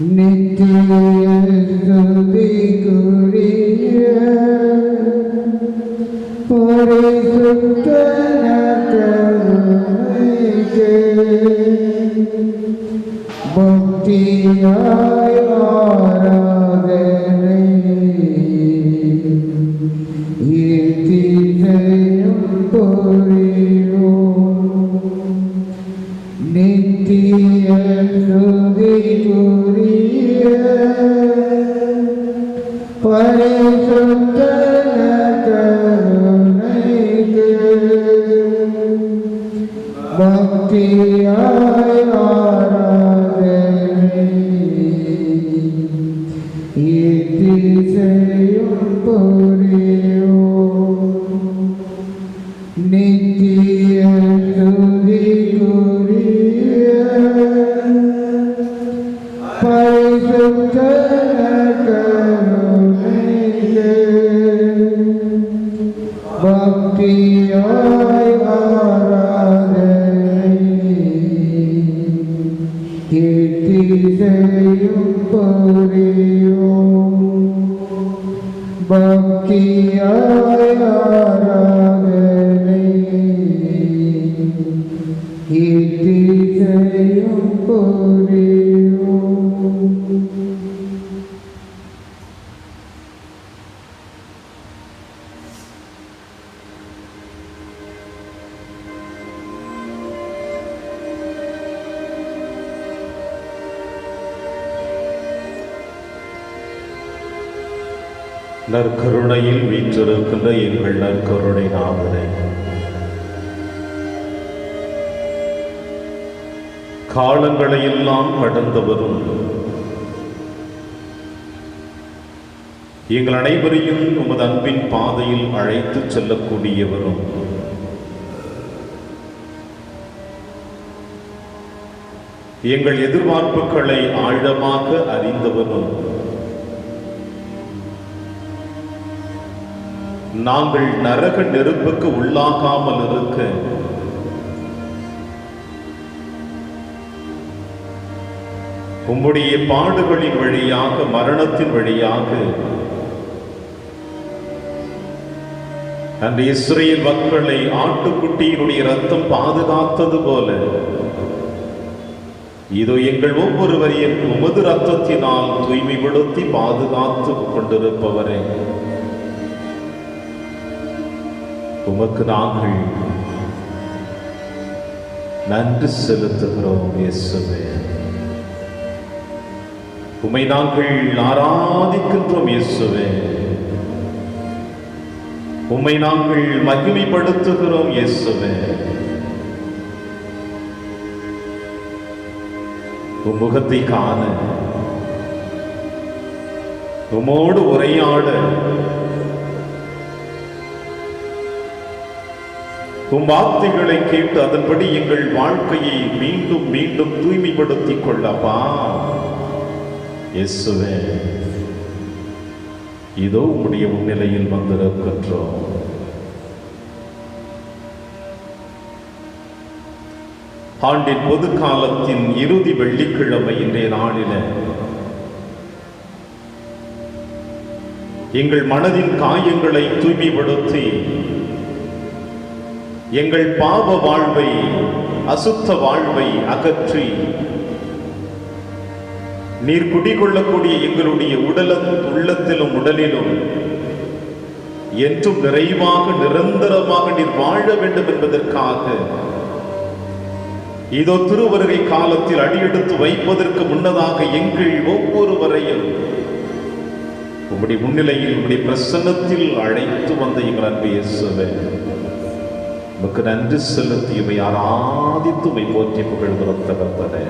நித்திய ஸ்துதிக்குரிய பரிசுத்த கருணைக்கு பக்தியாய் ஆராதனை இத்திசையும் புரியோம். நித்திய ஸ்துதிக்குரிய பரிசுத்த கருணைக்கு பக்தியாய் ஆராதனை இத்திசையும் புரியோம். நித்திய ஸ்துதிக்குரிய பரிசுத்த கருணைக்கு பக்தியாய் ஆராதனை இத்திசையும் புரியோம். பக்தியாய் ஆராதனை இத்திசையும் புரியோம். நற்கருணையில் வீற்றிருக்கின்ற எங்கள் நற்கருணை நாதனே, காலங்களையெல்லாம் கடந்தவரும் எங்கள் அனைவரையும் உமது அன்பின் பாதையில் அழைத்துச் செல்லக்கூடியவரும் எங்கள் எதிர்பார்ப்புகளை ஆழமாக அறிந்தவரும் நாங்கள் நரக நெருப்புக்கு உள்ளாகாமல் இருக்க உம்முடைய பாடுகளின் வழியாக, மரணத்தின் வழியாக அந்த இஸ்ரேல் மக்களை ஆட்டுக்குட்டியினுடைய இரத்தம் பாதுகாத்தது போல இதோ எங்கள் ஒவ்வொருவரையும் உமது இரத்தத்தினால் தூய்மைப்படுத்தி பாதுகாத்து கொண்டிருப்பவரே, உமக்கு நாங்கள் நன்றி செலுத்துகிறோம். இயேசுவே, உம்மை நாங்கள் ஆராதிக்கின்றோம். இயேசுவே, உம்மை நாங்கள் மகிமைப்படுத்துகிறோம். இயேசுவே, உம் முகத்தை காண, உம்மோடு உரையாட, உம் வார்த்தைகளை கேட்டு அதன்படி எங்கள் வாழ்க்கையை மீண்டும் மீண்டும் தூய்மைப்படுத்திக் கொள்ளப்பா. இயேசுவே, இதோ உம்முடைய முன்னிலையில் வந்திருக்கின்றோம். ஆண்டின் பொது காலத்தின் இறுதி வெள்ளிக்கிழமை இன்றைய நாளில எங்கள் மனதின் காயங்களை தூய்மைப்படுத்தி எங்கள் பாவ வாழ்வை, அசுத்த வாழ்வை அகற்றி நீர் குடிகொள்ளக்கூடிய எங்களுடைய உள்ளத்திலும் உடலிலும் என்றும் நிறைவாக நிரந்தரமாக நீர் வாழ வேண்டும் என்பதற்காக இதோ திருவருகை காலத்தில் அடியெடுத்து வைப்பதற்கு முன்னதாக எங்கள் ஒவ்வொருவரையும் உம்முடைய முன்னிலையில், உம்முடைய பிரசன்னத்தில் அழைத்து வந்த எங்கள் அன்பு இயேசுவே, உமக்கு நன்றி செலுத்தி உம்மை ஆராதித்து உம்மை போற்றி புகழ்கிறோம். தகப்பனே,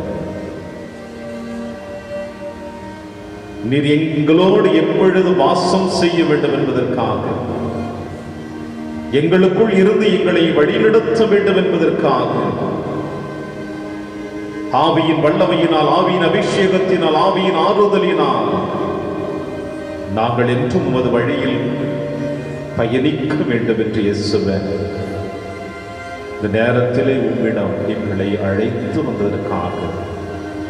நீர் எங்களோடு எப்பொழுது வாசம் செய்ய வேண்டும் என்பதற்காக, எங்களுக்குள் இருந்து எங்களை வழிநடத்த வேண்டும் என்பதற்காக, ஆவியின் வல்லமையினால், ஆவியின் அபிஷேகத்தினால், ஆவியின் ஆறுதலினால் நாங்கள் என்றும் உமது வழியில் பயணிக்க வேண்டும் என்று இயேசுவே, இந்த நேரத்திலே உம்மிடம் எங்களை அழைத்து வந்ததற்காக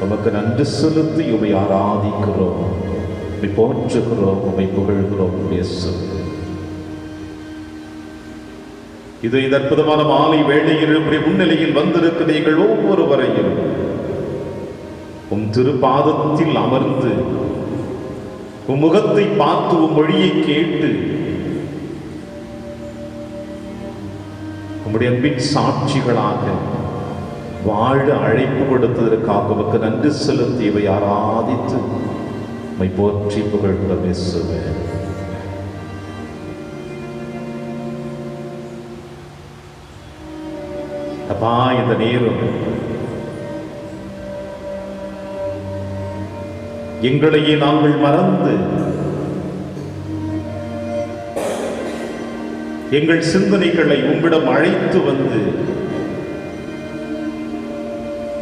உமக்கு நன்றி செலுத்தி உமை ஆராதிக்கிறோம், உமை போற்றுகிறோம், உமை புகழ்கிறோம் இயேசு. இது இந்த அற்புதமான மாலை வேளையில் உம்முடைய முன்னிலையில் வந்திருக்கிற நீங்கள் ஒவ்வொருவரையும் உம் திருப்பாதத்தில் அமர்ந்து உம் முகத்தை பார்த்து உம் மொழியை கேட்டு உம்முடைய அன்பின் சாட்சிகளாக வாழ அழைப்பு கொடுத்ததற்காக உமக்கு நன்றி செலுத்தி இவை ஆராதித்து உம்மை போற்றி புகழ்கிறோம் இயேசுவே. அப்பா, இந்த நேரம் எங்களையே நாங்கள் மறந்து எங்கள் சிந்தனைகளை உம்மிடம் அழைத்து வந்து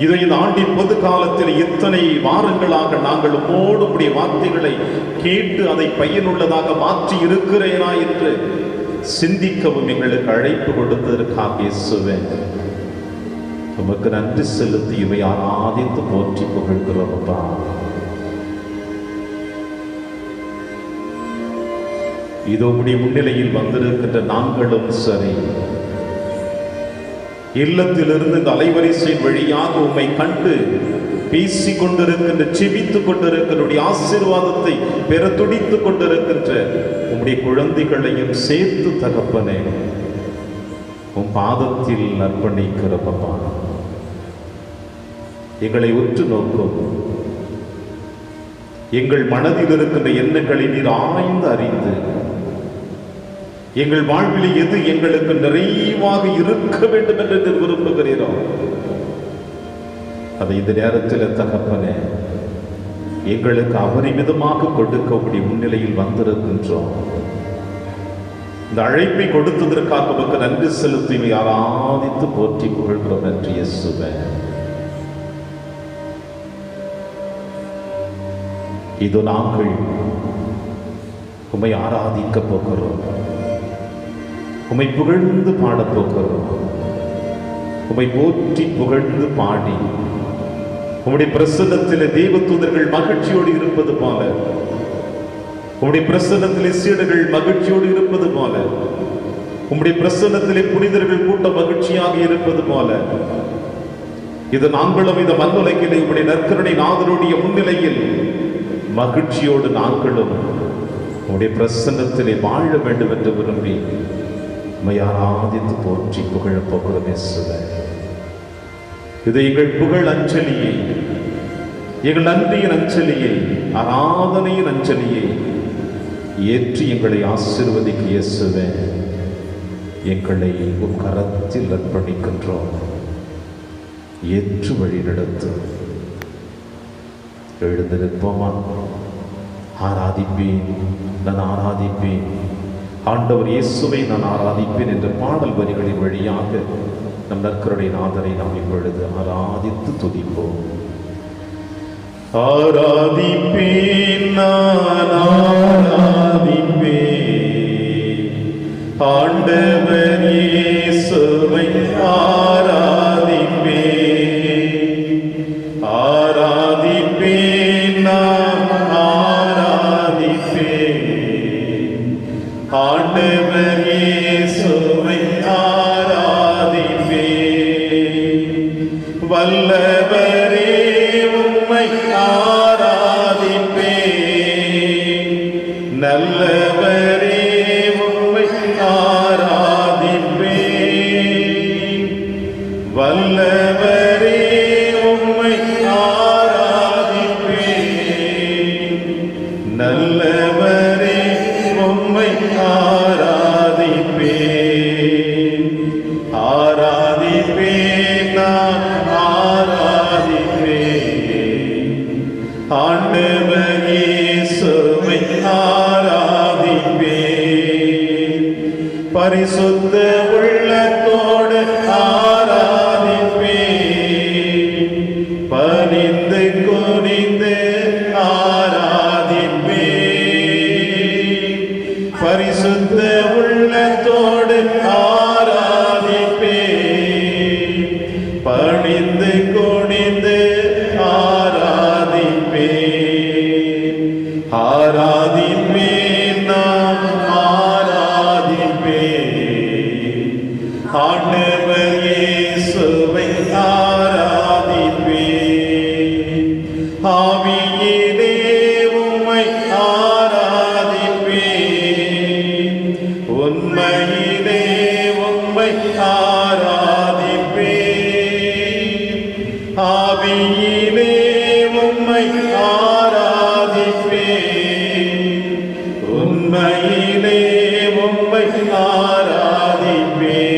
இதை இந்த ஆண்டின் பொது காலத்தில் இத்தனை வாரங்களாக நாங்கள் உம்மோடு உடைய வார்த்தைகளை கேட்டு அதை பயனுள்ளதாக மாற்றி இருக்கிறேனா என்று சிந்திக்கவும் எங்களுக்கு அழைப்பு கொடுத்ததற்காக இயேசுவே உமக்கு நன்றி செலுத்தி இவை ஆராதித்து போற்றி புகழ்கிறோம். அப்பா, இதோ உடைய முன்னிலையில் வந்திருக்கின்ற நாங்களும் சரி, இல்லத்திலிருந்து இந்த அலைவரிசை வழியாக உம்மை கண்டு பேசிக் கொண்டிருக்கின்ற, செபித்துக் கொண்டிருக்கிற ஆசீர்வாதத்தை பெற துடித்துக் கொண்டிருக்கின்ற உம்முடைய குழந்தைகளையும் சேர்த்து தகப்பனே உம் பாதத்தில் அர்ப்பணிக்கிறப்பா. எங்களை உற்று நோக்கும், எங்கள் மனதில் இருக்கின்ற எண்ணங்களை நீர் ஆய்ந்து அறிந்து எங்கள் வாழ்வில் எது எங்களுக்கு நிறைவாக இருக்க வேண்டும் என்று விரும்புகிறீரோ அதை இந்த நேரத்தில் தகப்பனே எங்களுக்கு அபரிமிதமாக கொடுக்க உடைய முன்னிலையில் வந்திருக்கின்றோம். இந்த அழைப்பை கொடுத்ததற்காக உமக்கு நன்றி செலுத்தி ஆராதித்து போற்றி புகழ்கிறோம். நன்றி இயேசுவே. இதோ நாங்கள் உம்மை ஆராதிக்க போகிறோம், உம்மை புகழ்ந்து பாடப் போகிறோம். உம்மை போற்றி புகழ்ந்து பாடி உம்முடைய பிரசன்னத்திலே தேவதூதர்கள் மகிழ்ச்சியோடு இருப்பது போல, உம்முடைய பிரசன்னத்திலே சீடர்கள் மகிழ்ச்சியோடு இருப்பது போல, உம்முடைய பிரசன்னத்திலே புனிதர்கள் கூட்டம் மகிழ்ச்சியாக இருப்பது போல, இது நாங்களும் இந்த மண்ணுலகிலே உம்முடைய நற்கருணை நாதனுடைய முன்னிலையில் மகிழ்ச்சியோடு நாங்களும் உம்முடைய பிரசன்னத்திலே வாழ வேண்டும் என்று விரும்பி உம்மை ஆராதித்து போற்றி புகழப் போகிறோம் இயேசுவே. இது எங்கள் புகழ் அஞ்சலியை, எங்கள் நன்றியின் அஞ்சலியை, ஆராதனையின் அஞ்சலியை ஏற்றி எங்களை ஆசீர்வதிக்க இயேசுவே எங்களை உம் கரத்தில் அர்ப்பணிக்கின்றோம். ஏற்று வழி நடத்து. எழுந்திருப்போமா? ஆராதிப்பேன், நான் ஆராதிப்பேன், ஆண்டவர் இயேசுவை நான் ஆராதிப்பேன் என்ற பாடல் வரிகளின் வழியாக நம் நற்கருணை நாதரை நாம் இப்பொழுது ஆராதித்து துதிப்போம். ஆராதிப்பேன், நான் ஆராதிப்பேன், ஆண்டவர் இயேசுவை ஆராதிப்பேன், ஆராதிப்பேன், நான் ஆராதிப்பேன், ஆண்டவர் இயேசுவை ஆராதிப்பேன், வல்லவரே உம்மை ஆராதிப்பேன், நல்லவரே உம்மை ஆராதிப்பேன், வல்லவரே உம்மை ஆராதிப்பேன், நல்லவரே உம்மை ஆராதிப்பேன், ஆராதிப்பேன், நான் ஆராதிப்பேன், ஆண்டவர் இயேசுவை ஆராதிப்பேன், பரிசுத்த உள்ளத்தோடு ஆராதிப்பேன், பணிந்து குனிந்து ஆராதிப்பேன், பரிசுத்த உள்ளத்தோடு ஆராதிப்பேன், பணிந்து குனிந்து ஆராதிப்பேன், ஆராதிப்பேன்,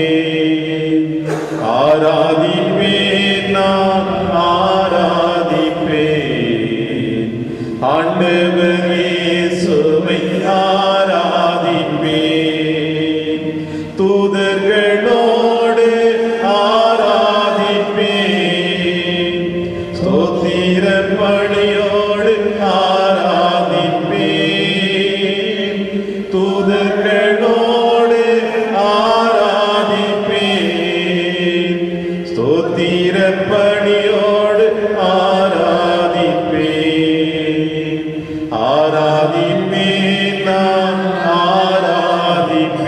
ஆராதிப்பேன், நான் ஆராதிப்பேன். ஆண்டவர் இயேசுவை ஆராதிப்பேன், தூதர்களோடு ஆராதிப்பேன், ஸ்தோத்திர பலியோடு ஆராதிப்பேன், தூதர்களோடு ஆராதிப்பேன், ஸ்தோத்திர பலியோடு ஆராதிப்பேன். ஆராதிப்பேன், நான் ஆராதிப்பேன்,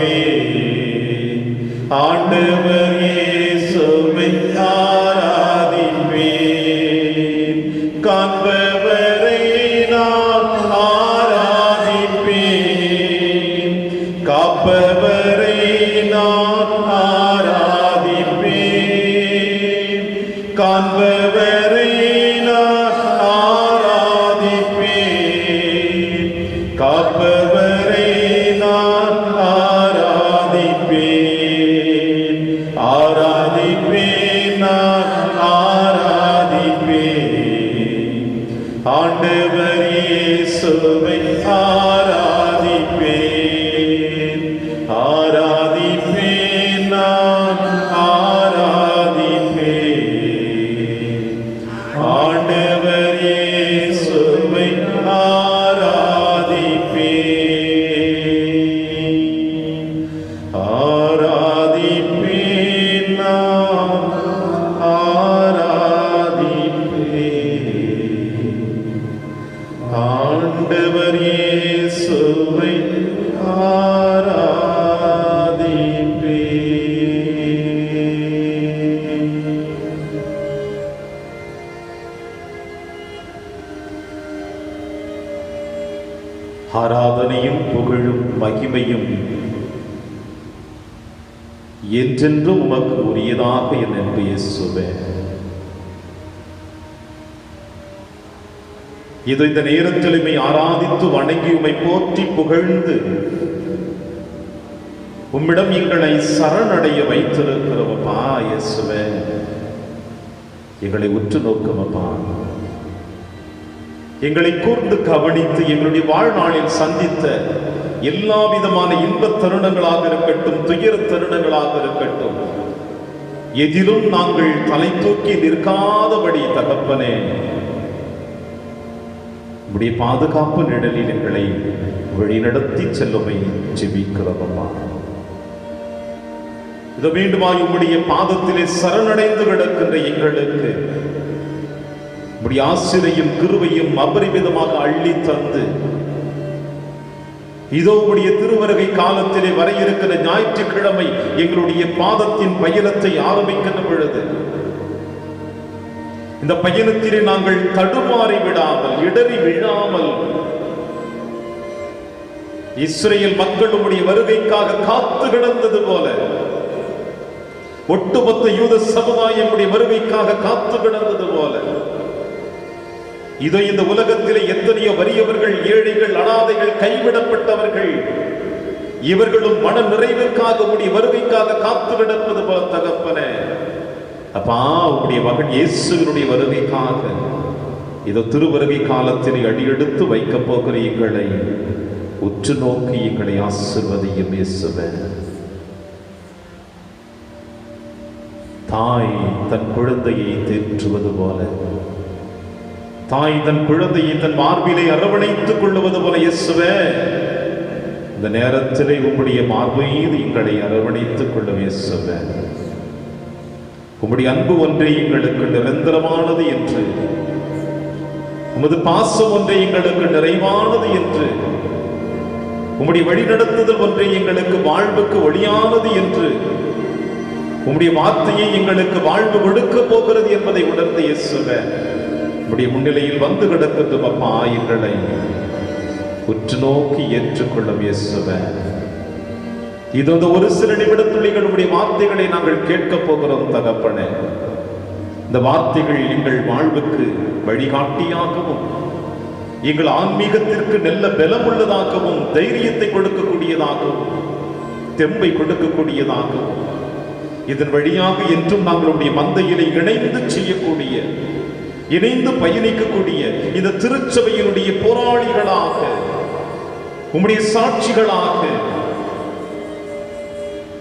ஆண்டவர் இயேசுவை ஆராதிப்பேன். காண்பவரை நான் ஆராதிப்பேன், காப்பவரை நான் ஆராதிப்பேன், காண்பவரை நான் ஆராதிப்பேன், காப்பவரை நான் ஆராதிப்பேன். ஆராதிப்பேன், நான் ஆராதிப்பேன், ஆண்டவர் இயேசுவை ஆராதிப்பேன். ஆராதிப்பேன், நான் ஆராதிப்பேன், ஆண்டவர் இயேசுவை ஆராதிப்பேன். ஆராதிப்பேன், நான் ஆராதிப்பேன், ஆண்டவர் இயேசுவை ஆராதிப்பேன். ஆராதனையும் புகழும் மகிமையும் என்றென்றும் உமக்கு உரியதாக என் அன்பு இயேசுவே. இது இந்த நேரத்தில் உம்மை ஆராதித்து வணங்கி உம்மை போற்றி புகழ்ந்து உம்மிடம் எங்களை சரணடைய வைத்திருக்கிறவப்பா இயேசுவே. எங்களை உற்று நோக்குமப்பா, எங்களை கூர்ந்து கவனித்து எங்களுடைய வாழ்நாளில் சந்தித்த எல்லா விதமான இன்பத் தருணங்களாக இருக்கட்டும், துயர தருணங்களாக இருக்கட்டும், எதிலும் நாங்கள் தலை தூக்கி நிற்காதபடி தகப்பனே உடைய பாதுகாப்பு நிழலில் எங்களை வழிநடத்தி செல்லுமை ஜெபிக்கிறோமப்பா. இதை மீண்டுமாய் உம்முடைய பாதத்திலே சரணடைந்து கிடக்கின்ற எங்களுக்கு உம்முடைய ஆசிரையும் கிருபையும் அபரிமிதமாக அள்ளி தந்து இதோ உம்முடைய திருவருகை காலத்திலே வர இருக்கிற ஞாயிற்றுக்கிழமை எங்களுடைய பாதத்தின் பயணத்தை ஆரம்பிக்கின்ற பொழுது இந்த பயணத்திலே நாங்கள் தடுமாறி விடாமல், இடறி விழாமல், இஸ்ரேல் மக்கள் உம்முடைய வருகைக்காக காத்து கிடந்தது போல ஒட்டுமொத்த யூத சமுதாயம் உம்முடைய வருகைக்காக காத்து கிடந்தது போல இதோ இந்த உலகத்திலே எத்தனையோ வறியவர்கள், ஏழைகள், அனாதைகள், கைவிடப்பட்டவர்கள், இவர்களும் மன நிறைவிற்காக உம்முடைய வருகைக்காக காத்து கிடப்பது போல தகப்பனே அப்பா, உம்முடைய மகன் இயேசுவினுடைய வருகைக்காக இதோ திருவருகை காலத்திலே அடியெடுத்து வைக்கப் போகிற எங்களை உற்று நோக்கி எங்களை ஆசீர்வதியும் இயேசுவே. தாய் தன் குழந்தையை தேற்றுவது போல, தாய் தன் குழந்தையை தன் மார்பிலே அரவணைத்துக் கொள்ளுவது போல இயேசுவே, இந்த நேரத்திலே உம்முடைய மார்பு மீது எங்களை அரவணைத்துக் கொள்ளும் இயேசுவே. உம்முடைய அன்பு ஒன்றே எங்களுக்கு நிரந்தரமானது என்று, உமது பாசம் ஒன்றே எங்களுக்கு நிறைவானது என்று, உம்முடைய வழிநடத்துதல் ஒன்றே எங்களுக்கு வாழ்வுக்கு ஒளியானது என்று, உம்முடைய வார்த்தையை எங்களுக்கு வாழ்வு கொடுக்க போகிறது என்பதை உணர்ந்து இயேசுவே உம்முடைய முன்னிலையில் வந்து கிடக்கின்ற அப்பா எங்களை உற்று நோக்கி ஏற்றுக்கொள்ளும் இயேசுவே. இது வந்து ஒரு சில நிமிடத்துள்ளிகள் உடைய வார்த்தைகளை நாங்கள் கேட்க போகிறோம் தகப்பனே. இந்த வார்த்தைகள் எங்கள் வாழ்வுக்கு வழிகாட்டியாகவும், எங்கள் ஆன்மீகத்திற்கு நல்ல பலம் உள்ளதாகவும், தைரியத்தை கொடுக்கக்கூடியதாகவும், தெம்பை கொடுக்கக்கூடியதாகவும் இதன் வழியாக என்றும் நாங்களுடைய மந்தையிலே இணைந்து செய்யக்கூடிய, இணைந்து பயணிக்கக்கூடிய இந்த திருச்சபையினுடைய போராளிகளாக, உம்முடைய சாட்சிகளாக,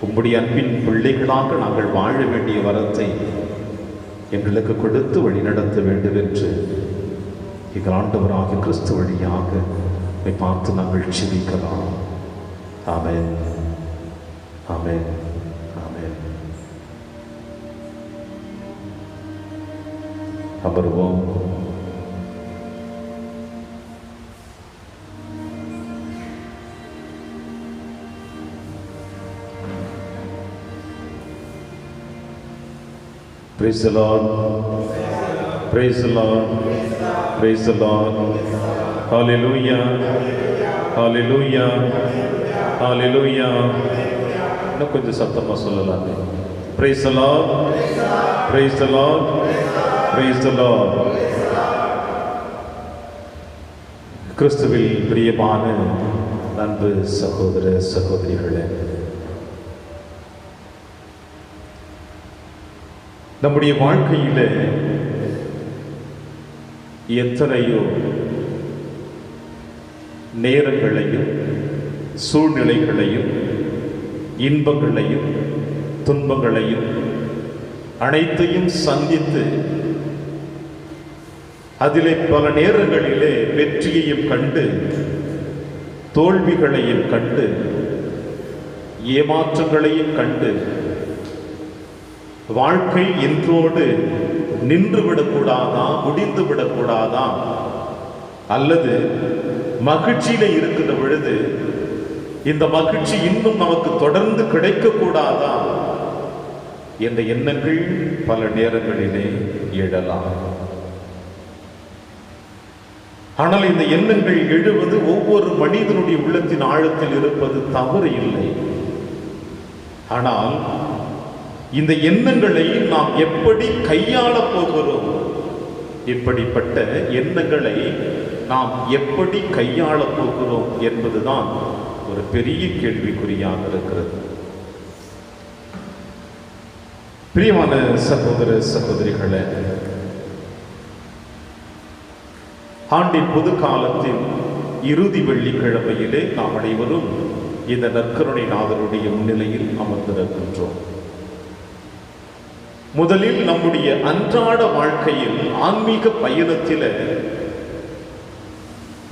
உம்முடைய அன்பின் பிள்ளைகளாக நாங்கள் வாழ வேண்டிய வரத்தை எங்களுக்கு கொடுத்து வழிநடத்த வேண்டும் என்று எங்கள் ஆண்டவராகிய கிறிஸ்து வழியாக பார்த்து நாங்கள் ஜெபிக்கலாம். ஆமென், ஆமென், ஆமென். அமர்வோம். Praise the Lord. Praise the Lord. Praise the Lord. Hallelujah. Hallelujah. Hallelujah. இன்னும் கொஞ்சம் சத்தமா சொல்லலாம். Praise the Lord. Praise the Lord. Praise the Lord. கிறிஸ்துவில் பிரியமான அன்பு சகோதர சகோதரிகளே, நம்முடைய வாழ்க்கையில எத்தனையோ நேரங்களையும் சூழ்நிலைகளையும் இன்பங்களையும் துன்பங்களையும் அனைத்தையும் சந்தித்து அதிலே பல நேரங்களிலே வெற்றியையும் கண்டு தோல்விகளையும் கண்டு ஏமாற்றங்களையும் கண்டு வாழ்க்கை இன்றோடு நின்று விடக்கூடாதா, முடிந்து விடக்கூடாதா, அல்லது மகிழ்ச்சியில இருக்கிற பொழுது இந்த மகிழ்ச்சி இன்னும் நமக்கு தொடர்ந்து கிடைக்கக்கூடாதா என்ற எண்ணங்கள் பல நேரங்களிலே எழலாம். ஆனால் இந்த எண்ணங்கள் எழுவது ஒவ்வொரு மனிதனுடைய உள்ளத்தின் ஆழத்தில் இருப்பது தவறு இல்லை. ஆனால் இந்த எண்ணங்களை நாம் எப்படி கையாள போகிறோம், இப்படிப்பட்ட எண்ணங்களை நாம் எப்படி கையாள போகிறோம் என்பதுதான் ஒரு பெரிய கேள்விக்குறியாக இருக்கிறது. பிரியமான சகோதர சகோதரிகளே, ஆண்டின் பொது காலத்தில் இறுதி வெள்ளிக்கிழமையிலே நாம் அனைவரும் இந்த நற்கருணை நாதருடைய முன்னிலையில் அமர்ந்திருக்கின்றோம். முதலில் நம்முடைய அன்றாட வாழ்க்கையில் ஆன்மீக பயணத்தில்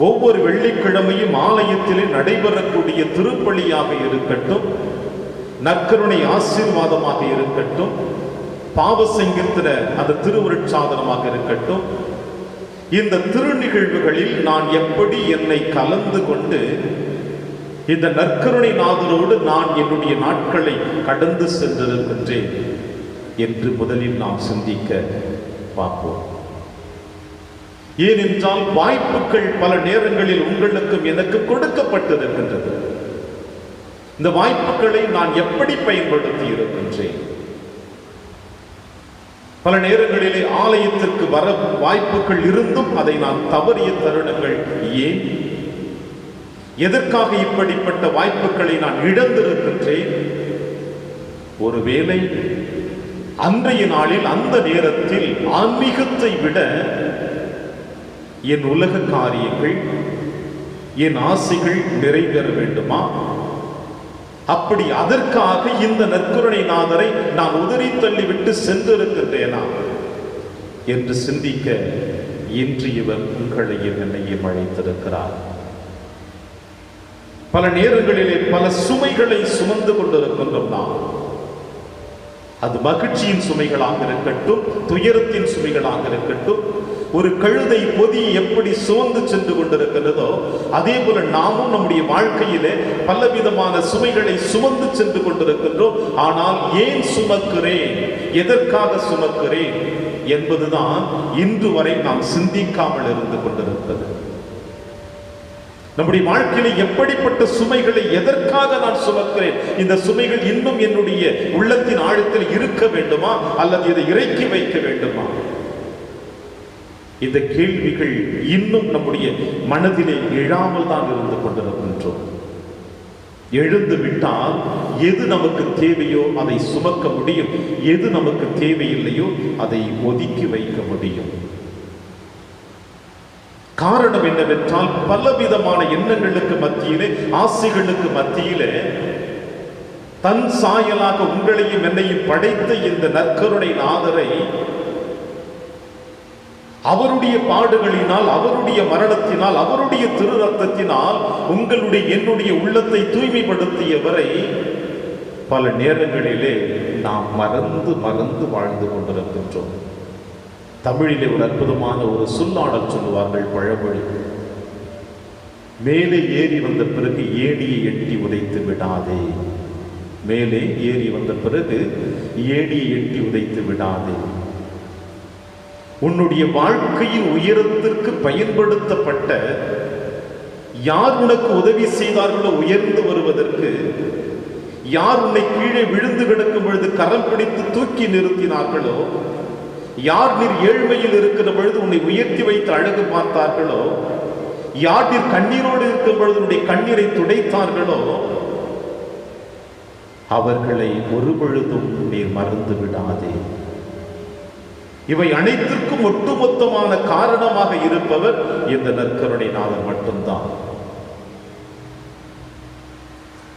ஒவ்வொரு வெள்ளிக்கிழமையும் ஆலயத்திலே நடைபெறக்கூடிய திருப்பலியாக இருக்கட்டும், நற்கருணை ஆசீர்வாதமாக இருக்கட்டும், பாவ சங்கீர்த்தன அந்த திருவருட்சாதனமாக இருக்கட்டும், இந்த திருநிகழ்வுகளில் நான் எப்படி என்னை கலந்து கொண்டு இந்த நற்கருணை நாதரோடு நான் என்னுடைய நாட்களை கடந்து சென்றிருக்கின்றேன் என்று முதலில் நாம் சிந்திக்க பார்ப்போம். ஏனென்றால் வாய்ப்புகள் பல நேரங்களில் உங்களுக்கும் எனக்கு கொடுக்கப்பட்டிருக்கின்றது. இந்த வாய்ப்புகளை நான் எப்படி பயன்படுத்தி இருக்கின்றேன்? பல நேரங்களிலே ஆலயத்திற்கு வர வாய்ப்புகள் இருந்தும் அதை நான் தவறிய தருணங்கள் ஏன்? எதற்காக இப்படிப்பட்ட வாய்ப்புகளை நான் இழந்திருக்கின்றேன்? ஒருவேளை அன்றைய நாளில் அந்த நேரத்தில் ஆன்மீகத்தை விட என் உலக காரியங்கள், என் ஆசைகள் நிறைவேற வேண்டுமா? அப்படி அதற்காக இந்த நற்கருணை நாதரை நான் உதறி தள்ளிவிட்டு சென்றிருக்கின்றேனா என்று சிந்திக்க இன்று இவர் உங்களையும் என்னையும் அழைத்திருக்கிறார். பல நேரங்களிலே பல சுமைகளை சுமந்து கொண்டிருக்கின்றோம் நாம். அது மகிழ்ச்சியின் சுமைகளாக இருக்கட்டும், துயரத்தின் சுமைகளாக இருக்கட்டும். ஒரு கழுதை பொதி எப்படி சுமந்து சென்று கொண்டிருக்கிறதோ அதே போல நாமும் நம்முடைய வாழ்க்கையிலே பலவிதமான சுமைகளை சுமந்து சென்று கொண்டிருக்கின்றோம். ஆனால் ஏன் சுமக்கிறேன், எதற்காக சுமக்கிறேன் என்பதுதான் இன்று வரை நாம் சிந்திக்காமல் இருந்து கொண்டிருக்கிறது. நம்முடைய வாழ்க்கையில எப்படிப்பட்ட சுமைகளை எதற்காக நான் சுமக்கிறேன்? இந்த சுமைகள் இன்னும் என்னுடைய உள்ளத்தின் ஆழத்தில் இருக்க வேண்டுமா அல்லது இதை இறக்கி வைக்க வேண்டுமா? இந்த கேள்விகள் இன்னும் நம்முடைய மனதிலே எழாமல் தான் இருந்து கொண்டிருக்கின்றோம். எழுந்து விட்டால் எது நமக்கு தேவையோ அதை சுமக்க முடியும், எது நமக்கு தேவையில்லையோ அதை ஒதுக்கி வைக்க முடியும். காரணம் என்னவென்றால் பலவிதமான எண்ணங்களுக்கு மத்தியிலே, ஆசைகளுக்கு மத்தியிலே தன் சாயலாக உங்களையும் என்னையும் படைத்த இந்த நற்கருணை நாதரை அவருடைய பாடுகளினால், அவருடைய மரணத்தினால், அவருடைய திரு ரத்தத்தினால் உங்களுடைய என்னுடைய உள்ளத்தை தூய்மைப்படுத்தியவரை பல நேரங்களிலே நாம் மறந்து மறந்து வாழ்ந்து கொண்டிருக்கின்றோம். தமிழிலே ஒரு அற்புதமான ஒரு சொல்லாடல் சொல்லுவார்கள் பழமொழி, மேலே ஏறி வந்த பிறகு ஏணியை எட்டி உதைத்து விடாதே. மேலே ஏறி வந்த பிறகு ஏணியை எட்டி உதைத்து விடாதே. உன்னுடைய வாழ்க்கையின் உயரத்திற்கு பயன்படுத்தப்பட்ட யார் உனக்கு உதவி செய்தார்களோ உயர்ந்து வருவதற்கு, யார் உன்னை கீழே விழுந்து கிடக்கும் பொழுது கரம் பிடித்து தூக்கி நிறுத்தினார்களோ, யார் நீர் ஏழ்மையில் இருக்கிற பொழுது உன்னை உயர்த்தி வைத்து அழகு பார்த்தார்களோ, யார் நீர் கண்ணீரோடு இருக்கும் பொழுது உன்னுடைய கண்ணீரை துடைத்தார்களோ, அவர்களை ஒரு பொழுதும் நீர் மறந்து விடாதே. இவை அனைத்திற்கும் ஒட்டுமொத்தமான காரணமாக இருப்பவர் இந்த நற்கருணை நாதர் மட்டும்தான்.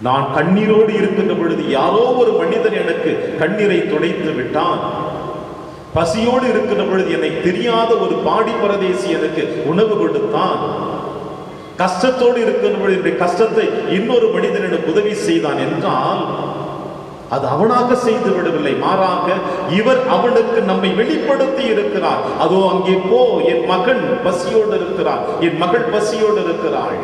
நான் கண்ணீரோடு இருக்கின்ற பொழுது யாரோ ஒரு மனிதன் எனக்கு கண்ணீரை துடைத்து விட்டான். பசியோடு இருக்கின்ற பொழுது என்னை தெரியாத ஒரு பாடி பரதேசி எனக்கு உணவு கொடுத்தான். கஷ்டத்தோடு இருக்கின்ற பொழுது என்னுடைய கஷ்டத்தை இன்னொரு மனிதன் எனக்கு உதவி செய்தான் என்றால் அது அவனாக செய்து விடவில்லை, மாறாக இவர் அவனுக்கு நம்மை வெளிப்படுத்தி இருக்கிறார். அதோ அங்கே போ, என் மகன் பசியோடு இருக்கிறார், என் மகள் பசியோடு இருக்கிறாள்,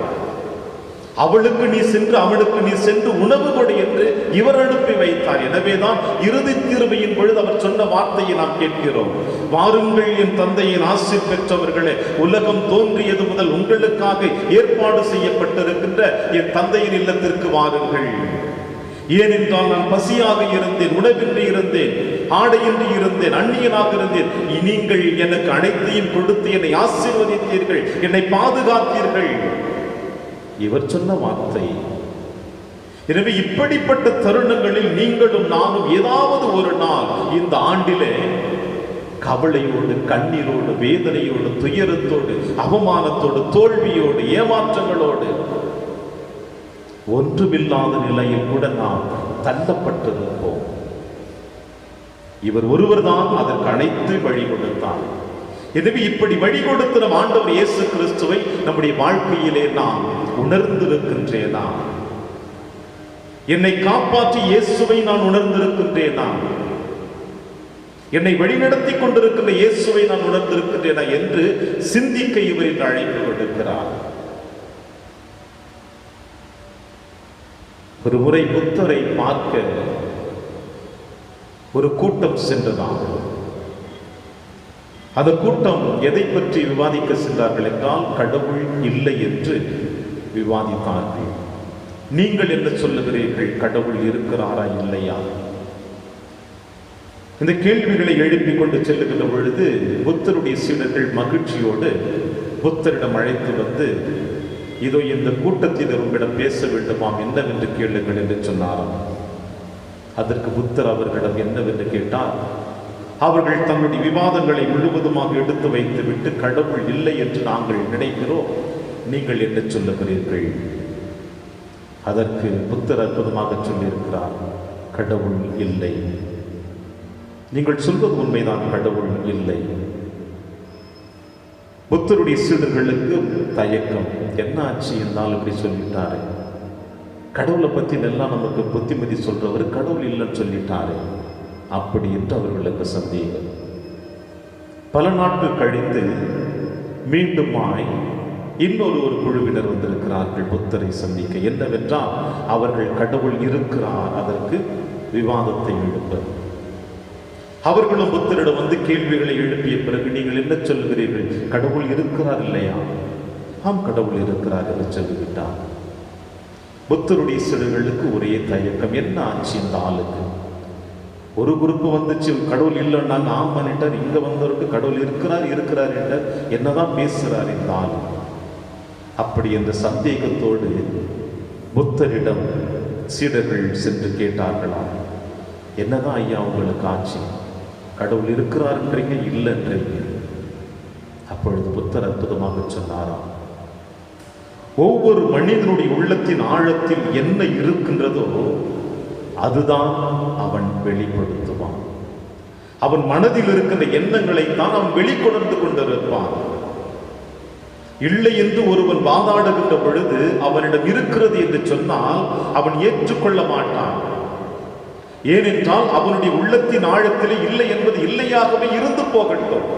அவளுக்கு நீ சென்று அவனுக்கு நீ சென்று உணவு கொடு என்று இவர் அனுப்பி வைத்தார். எனவேதான் இறுதி தீர்வையின் பொழுது அவர் சொன்ன வார்த்தையை நாம் கேட்கிறோம், வாருங்கள் என் தந்தையின் ஆசி பெற்றவர்களே, உலகம் தோன்றியது முதல் உங்களுக்காக ஏற்பாடு செய்யப்பட்டிருக்கின்ற என் தந்தையின் இல்லத்திற்கு வாருங்கள். ஏனென்றால் நான் பசியாக இருந்தேன், உணவின்றி இருந்தேன், ஆடையின்றி இருந்தேன், அந்நியனாக இருந்தேன். நீங்கள் எனக்கு அனைத்தையும் கொடுத்து என்னை ஆசீர்வதித்தீர்கள், என்னை பாதுகாத்தீர்கள். இவர் சொன்ன வார்த்தை. எனவே இப்படிப்பட்ட தருணங்களில் நீங்களும் நானும் ஏதாவது ஒரு நாள் இந்த ஆண்டிலே கவலையோடு, கண்ணீரோடு, வேதனையோடு, துயரத்தோடு, அவமானத்தோடு, தோல்வியோடு, ஏமாற்றங்களோடு, ஒன்றுமில்லாத நிலையில் கூட நாம் தள்ளப்பட்டிருப்போம். இவர் ஒருவர் தான் அதற்கு அனைத்து வழி கொடுத்தார். எனவே இப்படி வழி கொடுத்த நம் ஆண்டவர் இயேசு கிறிஸ்துவை நம்முடைய வாழ்க்கையிலே நாம் உணர்ந்திருக்கின்றேனா? என்னை காப்பாற்றி இயேசுவை நான் உணர்ந்திருக்கின்றேனா? என்னை வழிநடத்தி கொண்டிருக்கின்ற இயேசுவை நான் உணர்ந்திருக்கின்றேனா என்று சிந்திக்க இவரின் அழைப்பு கொடுக்கிறார். ஒரு முறை புத்தரை பார்க்க ஒரு கூட்டம் சென்றதாம். அந்த கூட்டம் எதை பற்றி விவாதிக்க சென்றார்கள் என்றால், கடவுள் இல்லை என்று விவாதித்தார்கள். நீங்கள் என்ன சொல்லுகிறீர்கள், கடவுள் இருக்கிறாரா இல்லையா? இந்த கேள்விகளை எழுப்பிக் கொண்டு செல்லுகின்ற பொழுது புத்தருடைய சீடர்கள் மகிழ்ச்சியோடு புத்தரிடம் அழைத்து வந்து, இதோ இந்த கூட்டத்தில் உங்களிடம் பேச வேண்டுமாம், என்னவென்று கேளுங்கள் என்று சொன்னாராம். அதற்கு புத்தர் அவர்களிடம் என்னவென்று கேட்டார். அவர்கள் தங்களுடைய விவாதங்களை முழுவதுமாக எடுத்து வைத்து விட்டு, கடவுள் இல்லை என்று நாங்கள் நினைக்கிறோம், நீங்கள் என்ன சொல்லுகிறீர்கள்? அதற்கு புத்தர் அற்புதமாக சொல்லியிருக்கிறார், கடவுள் இல்லை. நீங்கள் சொல்வது உண்மைதான், கடவுள் இல்லை. புத்தருடைய சீடர்களுக்கு தயக்கம், என்ன ஆச்சு என்றால் இப்படி சொல்லிட்டாரு, கடவுளை பற்றி எல்லாம் நமக்கு புத்திமதி சொல்றவர் கடவுள் இல்லைன்னு சொல்லிட்டாரு அப்படி என்று அவர்களுக்கு சந்தேகம். பல நாட்கள் கழித்து மீண்டுமாய் இன்னொரு குழுவினர் வந்திருக்கிறார்கள் புத்தரை சந்திக்க. என்னவென்றால் அவர்கள் கடவுள் இருக்கிறார் அதற்கு விவாதத்தை எழுப்ப. அவர்களும் புத்தரிடம் வந்து கேள்விகளை எழுப்பிய பிறகு, நீங்கள் என்ன சொல்கிறீர்கள், கடவுள் இருக்கிறார் இல்லையா? ஆம், கடவுள் இருக்கிறார் என்று சொல்லிவிட்டார். புத்தருடைய சீடர்களுக்கு ஒரே தயக்கம், என்ன ஆச்சு இந்த ஆளுக்கு? ஒரு குரூப்பு வந்துச்சு, கடவுள் இல்லைன்னா ஆம் பண்ணிட்டார், இங்க வந்தவருக்கு கடவுள் இருக்கிறார் இருக்கிறார் என்றார், என்னதான் பேசுகிறார் இந்த ஆள்? அப்படி என்ற சந்தேகத்தோடு புத்தரிடம் சீடர்கள் சென்று கேட்டார்களாம், என்னதான் ஐயா உங்களுக்கு ஆச்சு? கடவுள் இருக்கிறார்ன்றீங்க, இல்லைன்றீங்க. அப்பொழுது புத்தர் அற்புதமாக சொன்னாராம், ஒவ்வொரு மனிதனுடைய உள்ளத்தின் ஆழத்தில் என்ன இருக்கின்றதோ அதுதான் அவன் வெளிப்படுத்துவான். அவன் மனதில் இருக்கின்ற எண்ணங்களைத்தான் அவன் வெளிக்கொணர்ந்து கொண்டிருப்பான். இல்லை என்று ஒருவன் வாதாடுகின்ற பொழுது அவனிடம் இருக்கிறது என்று சொன்னால் அவன் ஏற்றுக்கொள்ள மாட்டான். ஏனென்றால் அவனுடைய உள்ளத்தின் ஆழத்திலே இல்லை என்பது இல்லையாகவே இருந்து போகட்டும்.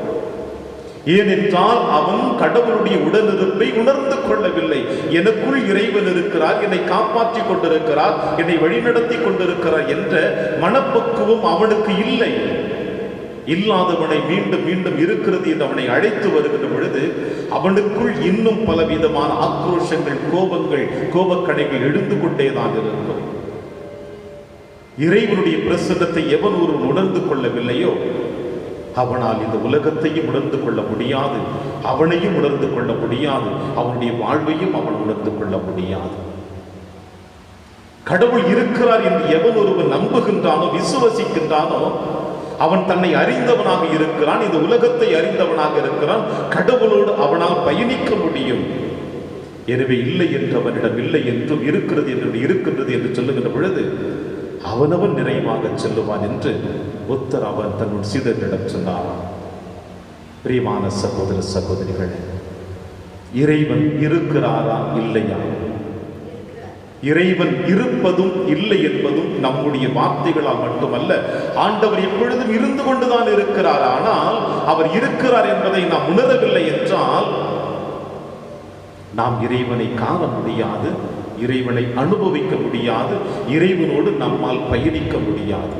ஏனென்றால் அவன் கடவுளுடைய உடனிருப்பை உணர்ந்து கொள்ளவில்லை. எனக்குள் இறைவன் இருக்கிறார், என்னை காப்பாற்றிக் கொண்டிருக்கிறார், என்னை வழிநடத்தி கொண்டிருக்கிறார் என்ற மனப்பக்குவம் அவனுக்கு இல்லை. இல்லாதவனை மீண்டும் மீண்டும் இருக்கிறது என்று அவனை அழைத்து வருகின்ற பொழுது அவனுக்குள் இன்னும் பலவிதமான ஆக்ரோஷங்கள், கோபங்கள், கோபக்கடைகள் எழுந்து கொண்டேதான் இருக்கும். இறைவனுடைய பிரசன்னத்தை எவன் ஒருவன் உணர்ந்து கொள்ளவில்லையோ அவனால் இந்த உலகத்தையும் உணர்ந்து கொள்ள முடியாது, அவனையும் உணர்ந்து கொள்ள முடியாது, அவனுடைய வாழ்வையும் அவன் உணர்ந்து கொள்ள முடியாது. கடவுள் இருக்கிறார் என்று எவன் ஒருவன் நம்புகின்றானோ, விசுவசிக்கின்றானோ, அவன் தன்னை அறிந்தவனாக இருக்கிறான், இந்த உலகத்தை அறிந்தவனாக இருக்கிறான், கடவுளோடு அவனால் பயணிக்க முடியும். எனவே இல்லை என்று அவனிடம் இல்லை என்றும் இருக்கிறது என்று இருக்கின்றது என்று சொல்லுகின்ற பொழுது அவனவன் நிறைவாக செல்லுவான் என்று புத்தர் அவன் தன்னுடைய சீடர்களிடம் சொன்னார். பிரியமான சகோதர சகோதரிகளே, இறைவன் இருக்கிறாரா இல்லையா? இறைவன் இருப்பதும் இல்லை என்பதும் நம்முடைய வார்த்தைகளால் மட்டுமல்ல, ஆண்டவர் எப்பொழுதும் இருந்து கொண்டுதான் இருக்கிறார். ஆனால் அவர் இருக்கிறார் என்பதை நாம் உணரவில்லை என்றால் நாம் இறைவனை காண முடியாது, இறைவனை அனுபவிக்க முடியாது, இறைவனோடு நம்மால் பயணிக்க முடியாது.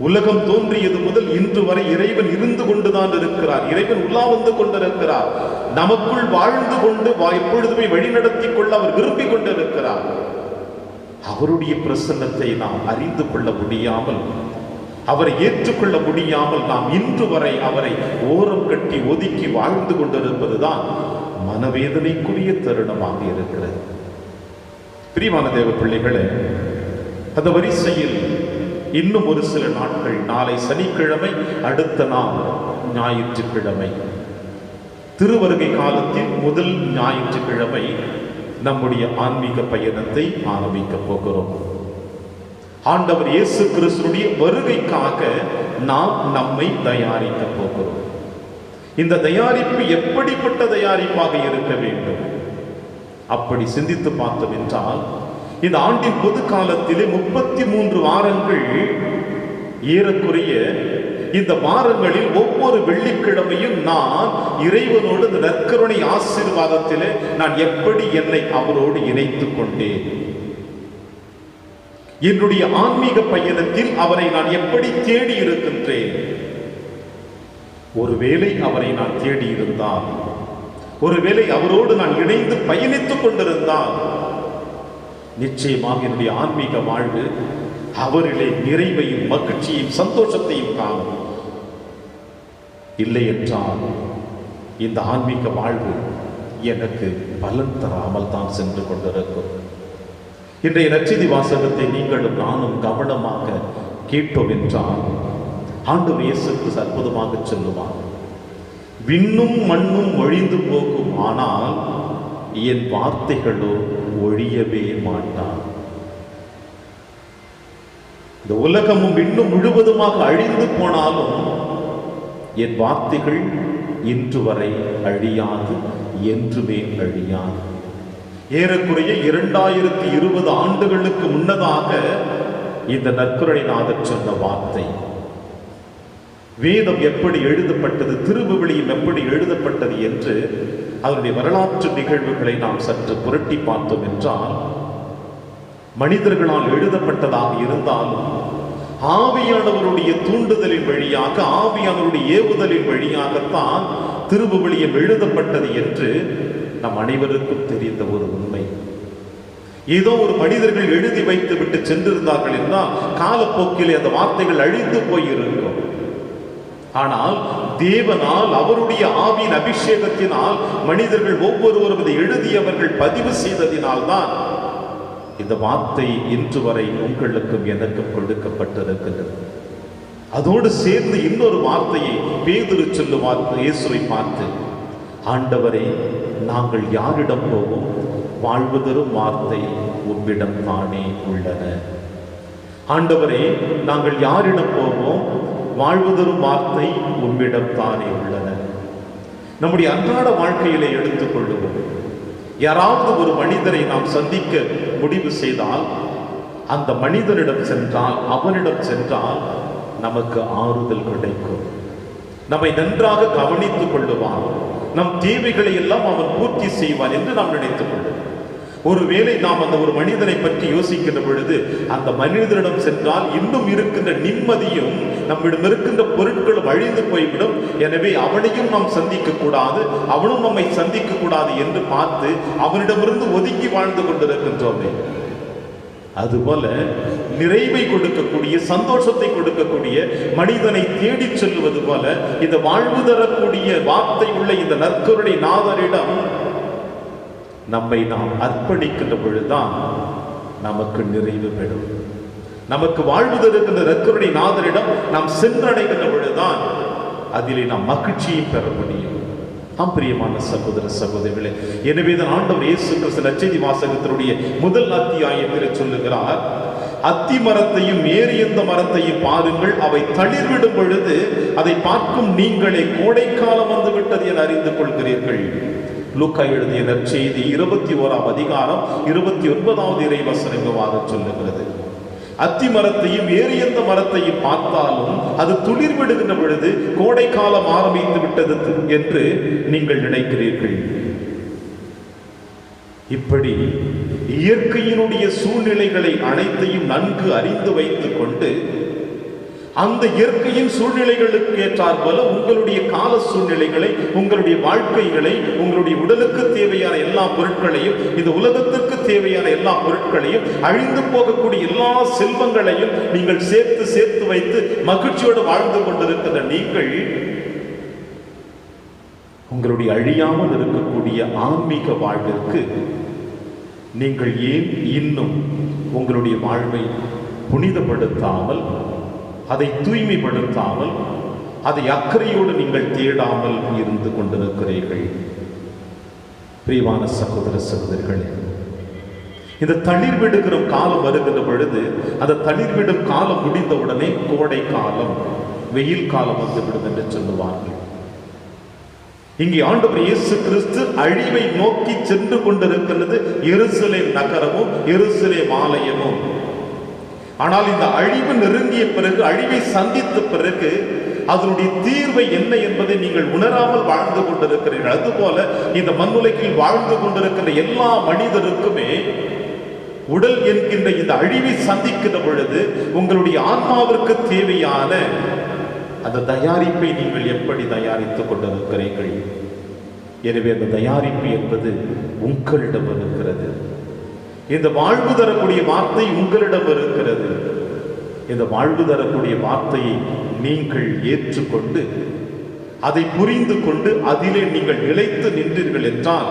உலகம் தோன்றியது முதல் இன்று வரை இறைவன் இருந்து கொண்டுதான் இருக்கிறார். இறைவன் உலா வந்து கொண்டிருக்கிறார். நமக்குள் வாழ்ந்து கொண்டு எப்பொழுதுமே வழிநடத்தி கொள்ள அவர் விரும்பிக் கொண்டிருக்கிறார். அவருடைய பிரசன்னத்தை நாம் அறிந்து கொள்ள முடியாமல், அவரை ஏற்றுக்கொள்ள முடியாமல் நாம் இன்று வரை அவரை ஓரம் கட்டி ஒதுக்கி வாழ்ந்து கொண்டிருப்பதுதான் மனவேதனைக்குரிய தருணமாக இருக்கிறது. பிரியமான தேவ பிள்ளைகளே, அந்த வரிசையில் இன்னும் ஒரு சில நாட்கள், நாளை சனிக்கிழமை, அடுத்த நாள் ஞாயிற்றுக்கிழமை, திருவருகை காலத்தின் முதல் ஞாயிற்றுக்கிழமை நம்முடைய ஆன்மீக பயணத்தை ஆரம்பிக்க போகிறோம். ஆண்டவர் இயேசு கிறிஸ்துவின் வருகைக்காக நாம் நம்மை தயாரிக்க போகிறோம். இந்த தயாரிப்பு எப்படிப்பட்ட தயாரிப்பாக இருக்க வேண்டும்? அப்படி சிந்தித்து பார்த்தோம் என்றால், இந்த ஆண்டின் பொது காலத்திலே 33 வாரங்கள் ஏறக்குறைய, இந்த வாரங்களில் ஒவ்வொரு வெள்ளிக்கிழமையும் நான் இறைவனோடு இந்த நற்கருணை ஆசீர்வாதத்திலே நான் எப்படி என்னை அவரோடு இணைத்துக் கொண்டேன், என்னுடைய ஆன்மீக பயணத்தில் அவரை நான் எப்படி தேடி இருக்கின்றேன். ஒருவேளை அவரை நான் தேடி இருந்தால், ஒருவேளை அவரோடு நான் இணைந்து பயணித்துக் கொண்டிருந்தால், நிச்சயமாக என்னுடைய ஆன்மீக வாழ்வு அவரிலே நிறைவையும் மகிழ்ச்சியையும் சந்தோஷத்தையும் காணும். இல்லை என்றால் இந்த ஆன்மீக வாழ்வு எனக்கு பலன் தராமல் தான் சென்று கொண்டிருக்கும். இன்றைய நற்செய்தி வாசகத்தை நீங்களும் நானும் கவனமாக கேட்டோம் என்றால், ஆண்டவர் இயேசு கிறிஸ்து அற்புதமாக சொல்லுவார், விண்ணும் மண்ணும் ஒழிந்து போகும், ஆனால் என் வார்த்தைகளோ ஒழியவே மாட்டான். இந்த உலகமும் விண்ணும் முழுவதுமாக அழிந்து போனாலும் என் வார்த்தைகள் இன்று வரை அழியாது, என்றுமே அழியாது. ஏறக்குறைய 2020 ஆண்டுகளுக்கு முன்னதாக இந்த நற்கருணை நாதர் சொன்ன வார்த்தை. வேதம் எப்படி எழுதப்பட்டது, திருவிவிலியம் எப்படி எழுதப்பட்டது என்று அதனுடைய வரலாற்று நிகழ்வுகளை நாம் சற்று புரட்டி பார்த்தோம் என்றால், மனிதர்களால் எழுதப்பட்டதாக இருந்தாலும் ஆவியானவருடைய தூண்டுதலின் வழியாக, ஆவியானவருடைய ஏவுதலின் வழியாகத்தான் திருவிவிலியம் எழுதப்பட்டது என்று நம் அனைவருக்கும் தெரிந்த ஒரு உண்மை. ஏதோ ஒரு மனிதர்கள் எழுதி வைத்து விட்டு சென்றிருந்தார்கள் என்றால் காலப்போக்கிலே அந்த வார்த்தைகள் அழிந்து போயிருக்கும். ஆனால் தேவனால், அவருடைய ஆவியின் அபிஷேகத்தினால் மனிதர்கள் ஒவ்வொருவரும் இதை எழுதியவர்கள் பதிவு செய்ததினால்தான் இந்த வார்த்தை இன்று வரை உங்களுக்கும் எனக்கும் கொடுக்கப்பட்டிருக்கின்றது. அதோடு சேர்ந்து இன்னொரு வார்த்தையை பேதுரு சொல்லுவார் இயேசுவை பார்த்து, ஆண்டவரே, நாங்கள் யாரிடம் போவோம்? வாழ்வு தரும் வார்த்தை உம்மிடம் தானே உள்ளன. ஆண்டவரே, நாங்கள் யாரிடம் போவோம்? வாழ்வு தரும் வார்த்தை உம்மிடம் தானே உள்ளன. நம்முடைய அன்றாட வாழ்க்கையிலே எடுத்துக்கொள்ளுவோம். யாராவது ஒரு மனிதரை நாம் சந்திக்க முடிவு செய்தால், அந்த மனிதனிடம் சென்றால், அவனிடம் சென்றால் நமக்கு ஆறுதல் கிடைக்கும். நம்மை நன்றாக கவனித்துக் கொள்ளுவான், நம் தேவைகளை எல்லாம் அவன் பூர்த்தி செய்வான் என்று நாம் நினைத்துக் கொள்ளுவோம். ஒருவேளை நாம் அந்த ஒரு மனிதனை பற்றி யோசிக்கின்ற பொழுது, அந்த மனிதனிடம் சென்றால் இன்னும் இருக்கின்ற நிம்மதியும் நம்மிடம் இருக்கின்ற பொருட்களும் அழிந்து போய்விடும். எனவே அவனையும் நாம் சந்திக்க கூடாது, அவனும் நம்மை சந்திக்க கூடாது என்று பார்த்து அவனிடமிருந்து ஒதுங்கி வாழ்ந்து கொண்டிருக்கின்றோமே. அதுபோல நிறைவை கொடுக்கக்கூடிய, சந்தோஷத்தை கொடுக்கக்கூடிய மனிதனை தேடி செல்வது போல இந்த வாழ்வு தரக்கூடிய வார்த்தை உள்ள இந்த நற்கருணை நாதரிடம் நம்மை நாம் அர்ப்பணிக்கின்ற பொழுதுதான் நமக்கு நிறைவு பெறும். நமக்கு வாழ்வு தருகின்ற நற்கருணை நாதரிடம் நாம் சென்றடைகின்ற பொழுதுதான் அதிலே நாம் மகிழ்ச்சியை பெற முடியும். பிரியமான சகோதர சகோதரிகளே, எனவே தான் ஆண்டவர் இயேசு கிறிஸ்து நற்செய்தி வாசகத்தினுடைய முதல் அத்தியாயத்தில் சொல்லுகிறார், அத்தி மரத்தையும் ஏறியந்த மரத்தையும் பாருங்கள், அவை தளிர்விடும் பொழுது அதை பார்க்கும் நீங்களே கோடைக்காலம் வந்து விட்டது என அறிந்து கொள்கிறீர்கள். லூக்கா எழுதிய நற்செய்தி 21ஆம் அதிகாரம் 29வது இறைவசனம் இவ்வாறு சொல்லுகிறது, அத்தி மரத்தையும் ஏறியந்த மரத்தையும் பார்த்தாலும் அது துளிர் விடுகின்ற பொழுது கோடை காலம் ஆரம்பித்து விட்டது என்று நீங்கள் நினைக்கிறீர்கள். இப்படி இயற்கையினுடைய சூழ்நிலைகளை அனைத்தையும் நன்கு அறிந்து வைத்துக் கொண்டு அந்த இயற்கையின் சூழ்நிலைகளுக்கு ஏற்றார் போல உங்களுடைய கால சூழ்நிலைகளை, உங்களுடைய வாழ்க்கைகளை, உங்களுடைய உடலுக்கு தேவையான எல்லா பொருட்களையும், இந்த உலகத்திற்கு தேவையான எல்லா பொருட்களையும், அழிந்து போகக்கூடிய எல்லா செல்வங்களையும் நீங்கள் சேர்த்து சேர்த்து வைத்து மகிழ்ச்சியோடு வாழ்ந்து கொண்டிருக்கின்ற நீங்கள் உங்களுடைய அழியாமல் இருக்கக்கூடிய ஆன்மீக வாழ்விற்கு நீங்கள் ஏன் இன்னும் உங்களுடைய வாழ்வை புனிதப்படுத்தாமல், அதை தூய்மைப்படுத்தாமல், அதை அக்கறையோடு நீங்கள் தேடாமல் இருந்து கொண்டிருக்கிறீர்கள்? பிரியமான சகோதர சகோதரிகளே, இந்த தளிர் விடுகிற காலம் வருகின்ற பொழுது, அந்த தளிர் விடும் காலம் முடிந்தவுடனே கோடை காலம், வெயில் காலம் வந்துவிடும் என்று சொல்லுவார்கள். இங்கே ஆண்டவர் இயேசு கிறிஸ்து அழிவை நோக்கி சென்று கொண்டிருக்கிறது எருசலேம் நகரமும் எருசலேம் ஆலயமும். ஆனால் இந்த அழிவு நெருங்கிய பிறகு, அழிவை சந்தித்த பிறகு அதனுடைய தீர்வை என்ன என்பதை நீங்கள் உணராமல் வாழ்ந்து கொண்டிருக்கிறீர்கள். அதுபோல இந்த மண்ணுலகில் வாழ்ந்து கொண்டிருக்கின்ற எல்லா மனிதருக்குமே உடல் என்கின்ற இந்த அழிவை சந்திக்கின்ற பொழுது உங்களுடைய ஆன்மாவிற்கு தேவையான அந்த தயாரிப்பை நீங்கள் எப்படி தயாரித்துக் கொண்டிருக்கிறீர்கள்? எனவே அந்த தயாரிப்பு என்பது உங்களிடம் இருக்கிறது. இந்த வாழ்வு தரக்கூடிய வார்த்தை உங்களிடம் இருக்கிறது. இந்த வாழ்வு தரக்கூடிய வார்த்தையை நீங்கள் ஏற்றுக்கொண்டு, அதை புரிந்து கொண்டு அதிலே நீங்கள் நிலைத்து நின்றீர்கள் என்றால்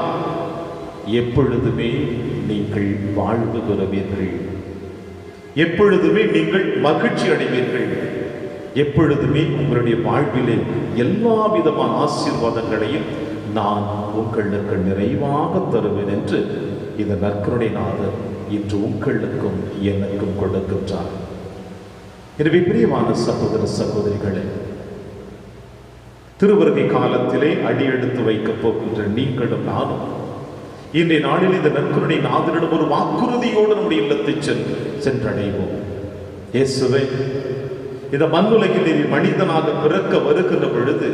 எப்பொழுதுமே நீங்கள் வாழ்வு பெறுவீர்கள், எப்பொழுதுமே நீங்கள் மகிழ்ச்சி அடைவீர்கள், எப்பொழுதுமே உங்களுடைய வாழ்விலே எல்லா விதமான ஆசீர்வாதங்களையும் நான் உங்களுக்கு நிறைவாக தருவேன் என்று இந்த நற்கருணை நாதர் இன்று உங்களுக்கும் எனக்கும் கொடுக்கின்றார். எனவே பிரியமான சகோதர சகோதரிகளே, திருவருகை காலத்திலே அடியெடுத்து வைக்கப் போகின்ற நீங்களும் நானும் இன்றைய நாளில் இந்த நற்கருணை நாதரிடம் ஒரு வாக்குறுதியோடு நம்முடைய இல்லத்தை சென்றடைவோம். இயேசுவே, இந்த மண்ணுலகில் நீர் மனிதனாக பிறக்க வருகின்ற பொழுது,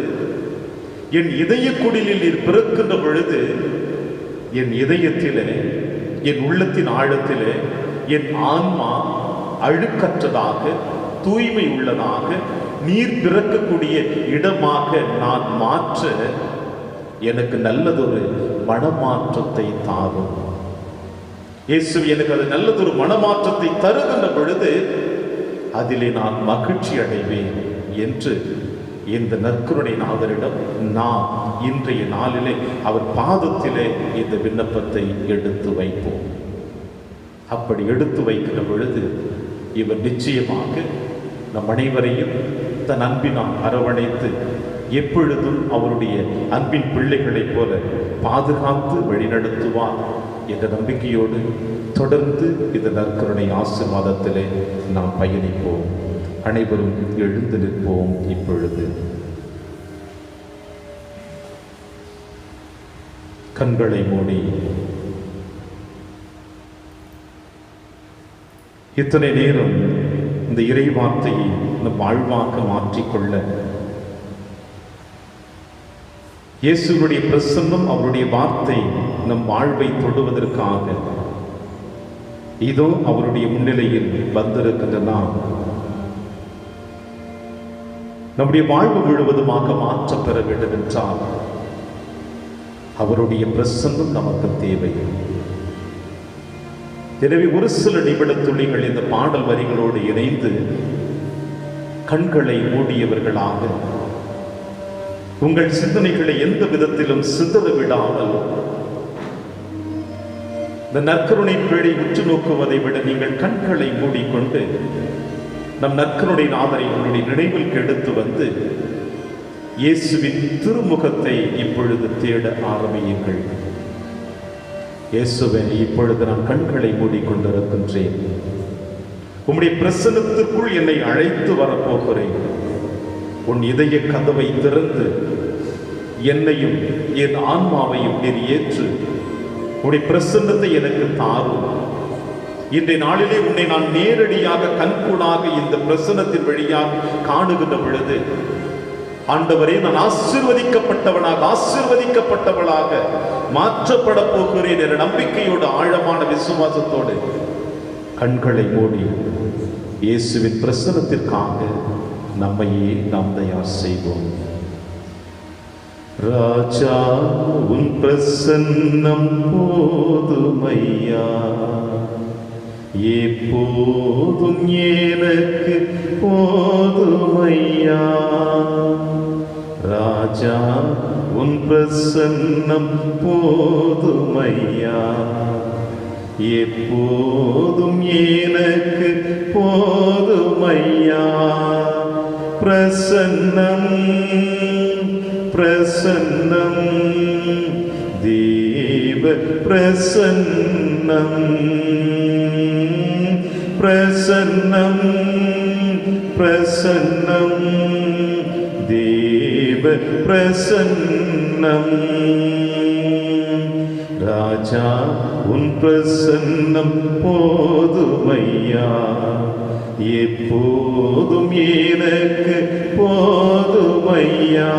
என் இதய குடிலில் நீர் பிறக்கின்ற பொழுது, என் இதயத்திலே, என் உள்ளத்தின் ஆழத்திலே என் ஆன்மா அழுக்கற்றதாக, தூய்மை உள்ளதாக, நீர் பிறக்கக்கூடிய இடமாக நான் மாற்ற எனக்கு நல்லதொரு மனமாற்றத்தை தாரும். இயேசு எனக்கு அது நல்லதொரு மனமாற்றத்தை தருகின்ற பொழுது அதிலே நான் மகிழ்ச்சி அடைவேன் என்று இந்த நற்கருணை நாதரிடம் நாம் இன்றைய நாளிலே அவர் பாதத்திலே இந்த விண்ணப்பத்தை எடுத்து வைப்போம். அப்படி எடுத்து வைக்கிற பொழுது இவர் நிச்சயமாக நம் அனைவரையும் தன் அன்பினால் அரவணைத்து எப்பொழுதும் அவருடைய அன்பின் பிள்ளைகளைப் போல பாதுகாத்து வழிநடத்துவார் என்ற நம்பிக்கையோடு தொடர்ந்து இந்த நற்கருணை ஆசீர்வாதத்திலே நாம் பயணிப்போம். அனைவரும் எழுந்து நிற்போம். இப்பொழுது கண்களை மூடி இத்தனை நேரம் இந்த இறை வார்த்தையை நம் வாழ்வாக்க மாற்றிக்கொள்ள இயேசுவுடைய பிரசன்னம் அவருடைய வார்த்தை நம் வாழ்வை தொடுவதற்காக இதோ அவருடைய முன்னிலையில் வந்திருக்கின்ற நாம் நம்முடைய வாழ்வு முழுவதுமாக மாற்றம் பெற வேண்டும் என்றால் அவருடைய பிரசன்னம் நமக்கு தேவை. எனவே ஒரு சில நிமிட துளிகள் இந்த பாடல் வரிகளோடு இணைந்து கண்களை மூடியவர்களாக உங்கள் சிந்தனைகளை எந்த விதத்திலும் சிதற விடாமல் இந்த நற்கருணை பேழை உற்று நோக்குவதை விட நீங்கள் கண்களை மூடிக்கொண்டு நம் நற்கருணை நாதரை உங்களுடைய நினைவில் எடுத்து வந்து இயேசுவின் திருமுகத்தை இப்பொழுது தேட ஆரம்பியுங்கள். இயேசுவே, இப்பொழுது நான் கண்களை மூடிக்கொண்டிருக்கின்றேன். உம்முடைய பிரசன்னத்திற்குள் என்னை அழைத்து வரப்போகிறேன். உன் இதய கதவை திறந்து என்னையும் என் ஆன்மாவையும் நீர் ஏற்று உன்னுடைய பிரசன்னத்தை எனக்கு தாரும். இன்றைய நாளிலே உன்னை நான் நேரடியாக கண்கூடாக இந்த பிரசன்னத்தின் வழியாக காணுகின்ற பொழுது ஆண்டவரே, நான் ஆசீர்வதிக்கப்பட்டவளாக மாற்றப்பட போகிறேன் என்ற நம்பிக்கையோடு ஆழமான விசுவாசத்தோடு கண்களை மூடி இயேசுவின் பிரசன்னத்திற்காக நம்மையே நாம் தயார் செய்வோம். ராஜா, உன் பிரசன்னம் போதுமையா, எப்போதும் எனக்கு போதுமையா. ராஜா, உன் பிரசன்னம் போதுமையா, எப்போதும் எனக்கு போதுமையா. பிரசன்னம் பிரசன்னம் தேவ பிரசன்னம் பிரசன்னம் பிரசன்னம் தேவ பிரசன்னம். ராஜா, உன் பிரசன்னம் போதுமையா, எப்போதும் எனக்கு போதுமையா.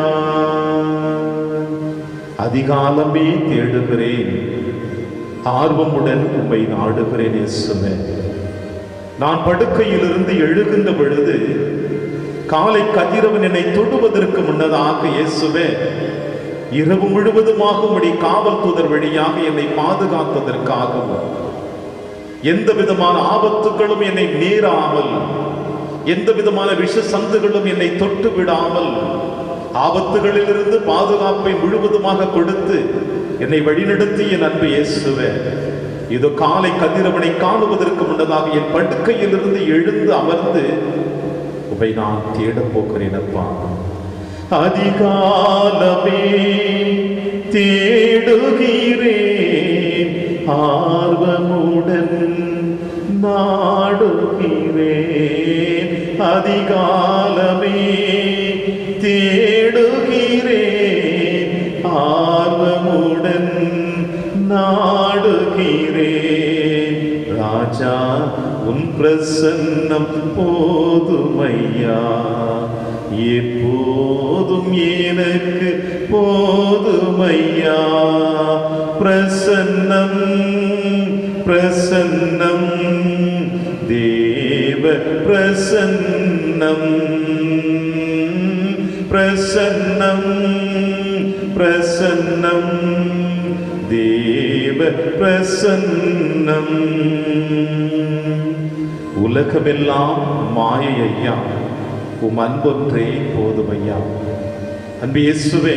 அதிகாலமே தேடுகிறேன், ஆர்வமுடன் உம்மை நாடுகிறேன் இயேசுவே. நான் படுக்கையிலிருந்து எழுகின்ற பொழுது காலை கதிரவன் என்னை தொடுவதற்கு முன்னதாக இயேசுவே, இரவு முழுவதுமாக உம்முடைய காவல் தூதர் வழியாக என்னை பாதுகாத்ததற்காகவும் எந்த விதமான ஆபத்துகளும் என்னை நேராமல், எந்த விதமான விஷ சந்துகளும் என்னை தொட்டு விடாமல், ஆபத்துகளிலிருந்து பாதுகாப்பை முழுவதுமாக கொடுத்து என்னை வழிநடத்தி என் அன்பு இயேசுவே, இதோ காலை கதிரவனை காணுவதற்கு முன்னதாக என் படுக்கையிலிருந்து எழுந்து அமர்ந்து உம்மை நான் தேடப் போகிறேன் அப்பா. அதிகாலமே தேடுகிறேன், ஆர்வமுடன் நாடுகிறேன். அதிகாலமே தேடுகிறேன், ஆர்வமுடன் நாடுகிறேன். ராஜா, உன் பிரசன்னம் போதுமையா, எப்போதும் எனக்கு போதுமையா. பிரசன்னம் பிரசன்னம் தேவ பிரசன்னம் பிரசன்னம் பிரசன்னம் தேவ பிரசன்னம். உலகமெல்லாம் மாயை ஐயா, உம் அன்பொன்றே போதுமையா. அன்பு இயேசுவே,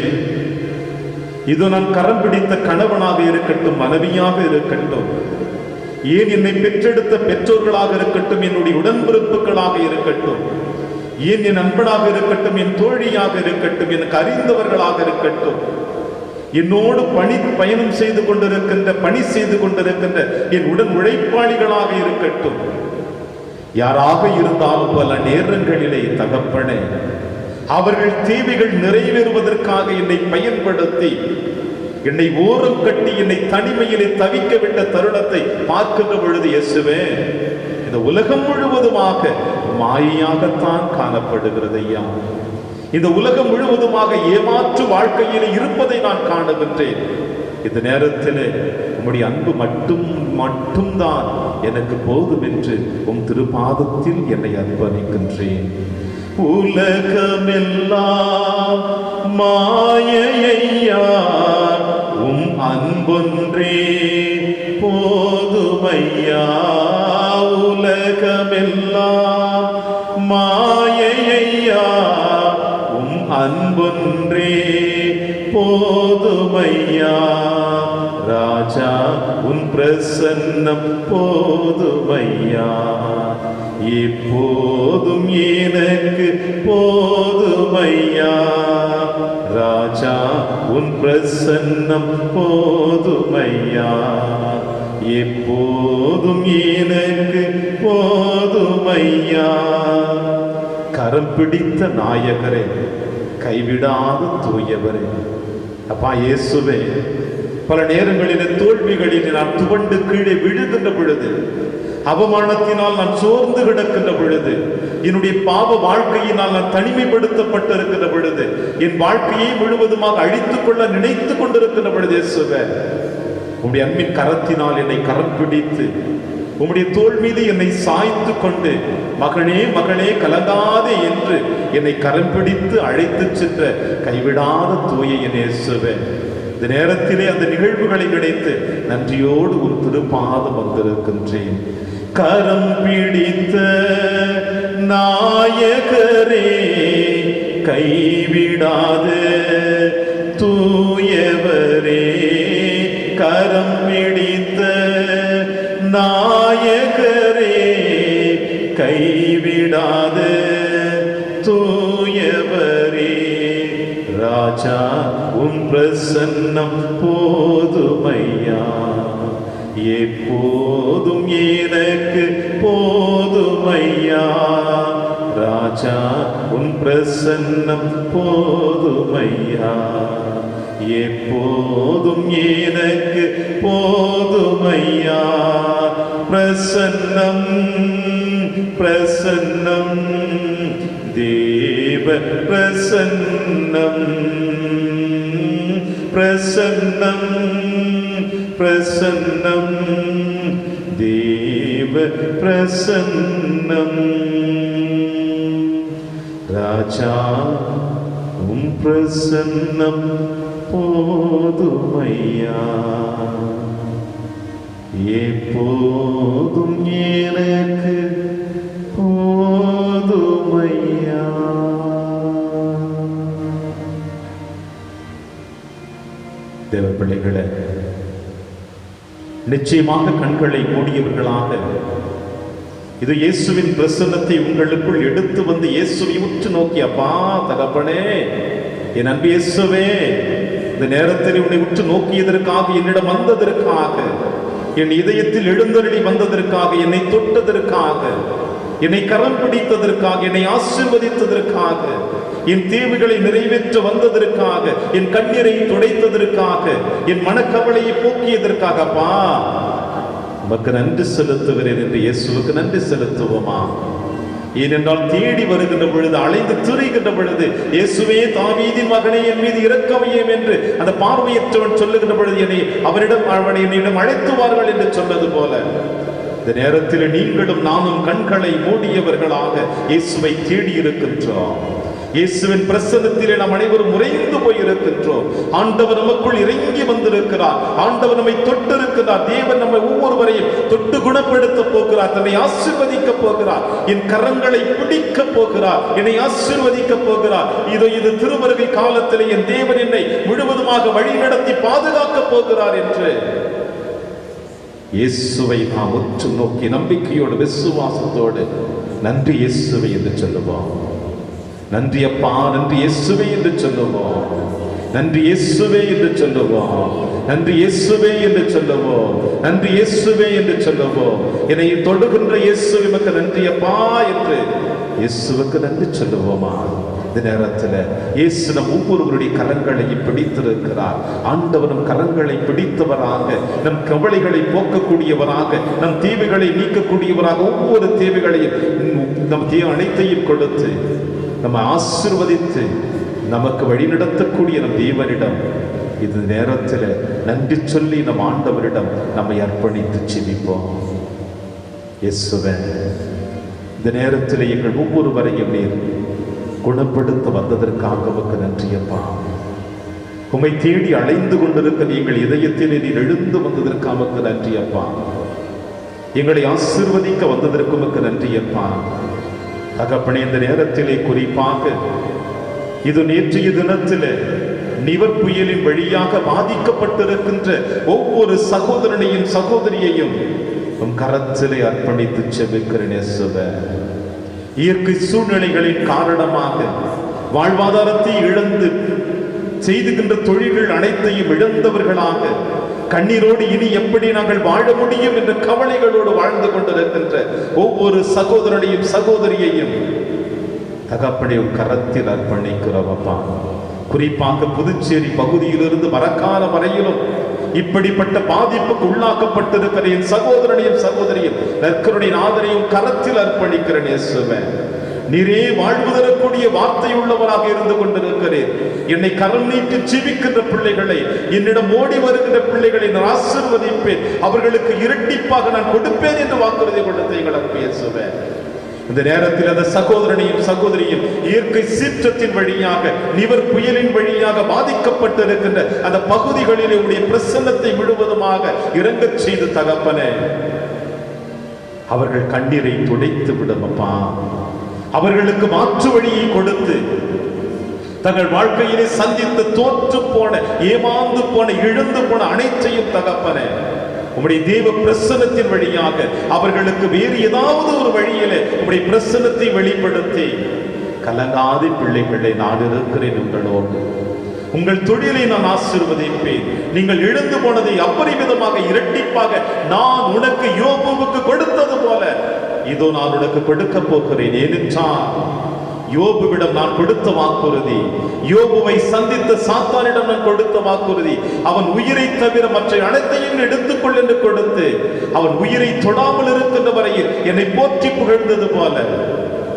இதோ நான் கரம் பிடித்த கணவனாக இருக்கட்டும், மனைவியாக இருக்கட்டும், ஏன் என்னை பெற்றெடுத்த பெற்றோர்களாக இருக்கட்டும், என்னுடைய உடன்பிறப்புகளாக இருக்கட்டும், ஏன் என் நண்பனாக இருக்கட்டும், என் தோழியாக இருக்கட்டும், எனக்கு அறிந்தவர்களாக இருக்கட்டும், என்னோடு பயணம் செய்து கொண்டிருக்கின்ற, பணி செய்து கொண்டிருக்கின்ற என் உடன் உழைப்பாளிகளாக இருக்கட்டும், யாராக இருந்தாலும் பல நேரங்களிலே தகப்பனே, அவர்கள் தேவைகள் நிறைவேறுவதற்காக என்னை பயன்படுத்தி என்னை ஓரம் கட்டி என்னை தனிமையிலே தவிக்க விட்ட தருணத்தை பார்க்கின்ற பொழுது இயேசுவே, இந்த உலகம் முழுவதுமாக மாயையாகத்தான் காணப்படுகிறது ஐயா. இந்த உலகம் முழுவதுமாக ஏமாற்று வாழ்க்கையிலே இருப்பதை நான் காணுகின்றேன். இந்த நேரத்தில் உம்முடைய அன்பு மட்டும்தான் எனக்கு போதும் என்று உம் திருப்பாதத்தில் என்னை அர்ப்பணிக்கின்றேன். உலகமெல்லாம் மாயையா, உம் அன்பொன்றே போதுமையா. உலகமெல்லாம் மாயையா, உம் அன்பொன்றே போதுமையா. ராஜா உன் பிரசன்னம் போதுமையா, எப்போதும் எனக்கு போதுமையா. ராஜா உன் பிரசன்னம் போதுமையா, எப்போதும் எனக்கு போதுமையா. கரம் பிடித்த நாயகரே, கைவிடாத தூயவரே, அப்பா இயேசுவே, பல நேரங்களிலே தோல்விகளில் நான் துவண்டு கீழே விழுகின்ற பொழுது, அவமானத்தினால் நான் சோர்ந்து கிடக்கின்ற பொழுது, என்னுடைய பாவ வாழ்க்கையினால் நான் தனிமைப்படுத்தப்பட்டிருக்கின்ற பொழுது, என் வாழ்க்கையை முழுவதுமாக அழித்துக் கொள்ள நினைத்துக் கொண்டிருக்கின்ற பொழுது இயேசுவே, உம்முடைய அன்பின் கரத்தினால் என்னை கரம் பிடித்து உம்முடைய தோள் மீது என்னை சாய்த்து கொண்டு, மகனே மகளே கலங்காதே என்று என்னை கரம் பிடித்து அழைத்து சென்ற கைவிடாத தூய என் இயேசுவே, இந்த நேரத்திலே அந்த நிகழ்வுகளை நினைத்து நன்றியோடு ஒரு திருப்பாதம் வந்திருக்கின்றேன். கரம் பிடித்த நாயகரே, கைவிடாத தூயவரே, கரம் பிடித்த நாயகரே, கைவிடாத தூயவரே. ராஜா உன் பிரசன்னம் போதுமையா, எப்போதும் எனக்கு போதுமையா. ராஜா உன் பிரசன்னம் போதுமையா, எப்போதும் எனக்கு போதுமையா. பிரசன்னம் பிரசன்னம் தேவ பிரசன்னம், பிரசன்னம் பிரசன்னம் தேவ பிரசன்னம். ராஜா உம் பிரசன்னம் போதுமையா, எப்போதும் எனக்கு போதுமையா. தேவ பிள்ளைகளே, நிச்சயமாக கண்களை மூடியவர்களாக இது இயேசுவின் பிரசன்னத்தை உங்களுக்குள் எடுத்து வந்து இயேசுவை உற்று நோக்கி, அப்பா தகப்பனே, என் அன்பு இயேசுவே, இந்த நேரத்தில் உன்னை உற்று நோக்கியதற்காக, என்னிடம் வந்ததற்காக, என் இதயத்தில் எழுந்தருளி வந்ததற்காக, என்னை தொட்டதற்காக, என்னை கரம் பிடித்ததற்காக, என்னை ஆசீர்வதித்ததற்காக, என் தேவைகளை நிறைவேற்ற வந்ததற்காக, என் கண்ணீரை துடைத்ததற்காக, என் மனக்கவலையை போக்கியதற்காக, அப்பா உமக்கு நன்றி செலுத்துகிறேன் என்று இயேசுவுக்கு நன்றி செலுத்துவோமா? ஏனென்றால் தேடி வருகின்ற பொழுது, அலைந்து திரிகின்ற பொழுது, இயேசுவே தாவீதின் மகனே என் மீது இரக்கமையும் என்று அந்த பார்வையற்றவன் சொல்லுகின்ற பொழுது, என்னிடம் அழைத்துவார்கள் என்று சொன்னது போல, இந்த நேரத்தில் நீங்களும் நானும் கண்களை மூடியவர்களாக இயேசுவை தேடி இருக்கின்றோம். இயேசுவின் பிரசன்னத்திலே நாம் அனைவரும் உறைந்து போயிருக்கின்றோம். ஆண்டவர் நமக்குள் இறங்கி வந்திருக்கிறார். ஆண்டவர் நம்மை தொட்டிருக்கிறார். தேவன் நம்மை ஒவ்வொருவரையும் தொட்டு குணப்படுத்த போகிறார். தன்னை ஆசீர்வதிக்க போகிறார். என் கரங்களை பிடிக்க போகிறார். என்னை ஆசீர்வதிக்க போகிறார். இது திருவருகை காலத்திலே என் தேவன் என்னை முழுவதுமாக வழி நடத்தி பாதுகாக்க போகிறார் என்று இயேசுவை நாம் உற்று நோக்கி நம்பிக்கையோடு விசுவாசத்தோடு நன்றி இயேசுவை என்று சொல்லுவோம். நன்றி அப்பா, நன்றி இயேசுவே என்று சொல்லுவோம். நன்றி இயேசுவே என்று சொல்லுவோம். நன்றி இயேசுவே என்று சொல்லுவோம். நன்றி இயேசுவே என்று சொல்லுவோம். என்னை தொடுகின்ற இயேசு எமக்கு நன்றி அப்பா என்று இயேசுவுக்கு நன்றி சொல்லுவோமா? இந்த நேரத்தில் இயேசு நம் ஒவ்வொருவருடைய கரங்களையும் பிடித்திருக்கிறார். ஆண்டவரும் கரங்களை பிடித்தவராக, நம் கவலைகளை போக்கக்கூடியவராக, நம் தீவுகளை நீக்கக்கூடியவராக, ஒவ்வொரு தேவைகளையும் நம் அனைத்தையும் கொடுத்து நம்ம ஆசீர்வதித்து நமக்கு வழிநடத்தக்கூடிய நம் தேவனிடம் இந்த நேரத்தில் நன்றி சொல்லி நம் ஆண்டவரிடம் நம்மை அர்ப்பணித்து செபிப்போம். இயேசுவே, இந்த நேரத்தில் எங்கள் ஒவ்வொருவரையும் நீர் குணப்படுத்த வந்ததற்காக உமக்கு நன்றியப்பா. உம்மை தேடி அலைந்து கொண்டிருக்க எங்கள் இதயத்தில் நீர் எழுந்து வந்ததற்காக உமக்கு நன்றியப்பா. எங்களை ஆசீர்வதிக்க வந்ததற்கு உமக்கு நன்றியப்பா. தகப்பனே, இந்த நேரத்திலே குறிப்பாக இது நேற்றைய தினத்தில் நிவர் புயலின் வழியாக பாதிக்கப்பட்டிருக்கின்ற ஒவ்வொரு சகோதரனையும் சகோதரியையும் உம் கரத்திலே அர்ப்பணித்து செபிக்கிறேன் இயேசுவே. இயற்கை சூழ்நிலைகளின் காரணமாக வாழ்வாதாரத்தை இழந்து செய்துகின்ற தொழில்கள் அனைத்தையும் இழந்தவர்களாக கண்ணீரோடு இனி எப்படி நாங்கள் வாழ முடியும் என்ற கவலைகளோடு வாழ்ந்து கொண்டிருக்கின்ற ஒவ்வொரு சகோதரனையும் சகோதரியையும் தகப்பனை கரத்தில் அர்ப்பணிக்கிறோமப்பா. குறிப்பாக புதுச்சேரி பகுதியிலிருந்து மரக்கால வரையிலும் இப்படிப்பட்ட பாதிப்புக்கு உள்ளாக்கப்பட்டிருக்கிற என் சகோதரனையும் சகோதரியும் நற்கருணை நாதரையும் கரத்தில் அர்ப்பணிக்கிறேன் இயேசுவே. நீரே வாழ்வு தரக்கூடிய வார்த்தை உள்ளவராக இருந்து கொண்டிருக்கிறேன். என்னை கரம் நீட்டி ஜெபிக்கின்ற பிள்ளைகளை, என்னிடம் ஓடி வருகின்ற பிள்ளைகளை நான் ஆசீர்வதிப்பேன், அவர்களுக்கு இரட்டிப்பாக நான் கொடுப்பேன் என்று வாக்குறுதி கொடுத்த எங்கள் அன்பு இயேசுவே. இந்த நேரத்தில் அந்த சகோதரனையும் சகோதரியும் இயற்கை சீற்றத்தின் வழியாக நிவர் புயலின் வழியாக பாதிக்கப்பட்டிருக்கின்ற அந்த பகுதிகளில் உடைய பிரசன்னத்தை முழுவதுமாக இறங்கச் செய்து தகப்பனே, அவர்கள் கண்ணீரை துடைத்து விடுமப்பா. அவர்களுக்கு மாற்று வழியை கொடுத்து தங்கள் வாழ்க்கையிலே சந்தித்து தோற்று போன, ஏமாந்து போன, இழந்து போன அனைத்தையும் தகப்பனே உம்முடைய தேவ பிரசன்னத்தின் வழியாக அவர்களுக்கு வேறு ஏதாவது ஒரு வழியிலே உம்முடைய பிரசன்னத்தை வெளிப்படுத்தி கலங்காத பிள்ளைகளை நான் இருக்கிறேன் உங்களோடு. உங்கள் தொழிலை நான் ஆசீர்வதிப்பேன். நீங்கள் இழந்து போனதை அபரிமிதமாக இரட்டிப்பாக நான் உனக்கு யோபுவுக்கு கொடுத்தது போல இதோ நான் உனக்கு கொடுக்க போகிறேன். ஏனென்றால் யோபுவிடம் நான் கொடுத்த வாக்குறுதி, யோபுவை சந்தித்த சாத்தானிடம் நான் கொடுத்த வாக்குறுதி, அவன் உயிரை தவிர மற்ற அனைத்தையும் எடுத்துக்கொள் என்று கொடுத்து அவன் உயிரை தொடாமல் இருக்கின்ற வரையில் என்னை போற்றி புகழ்ந்தது போல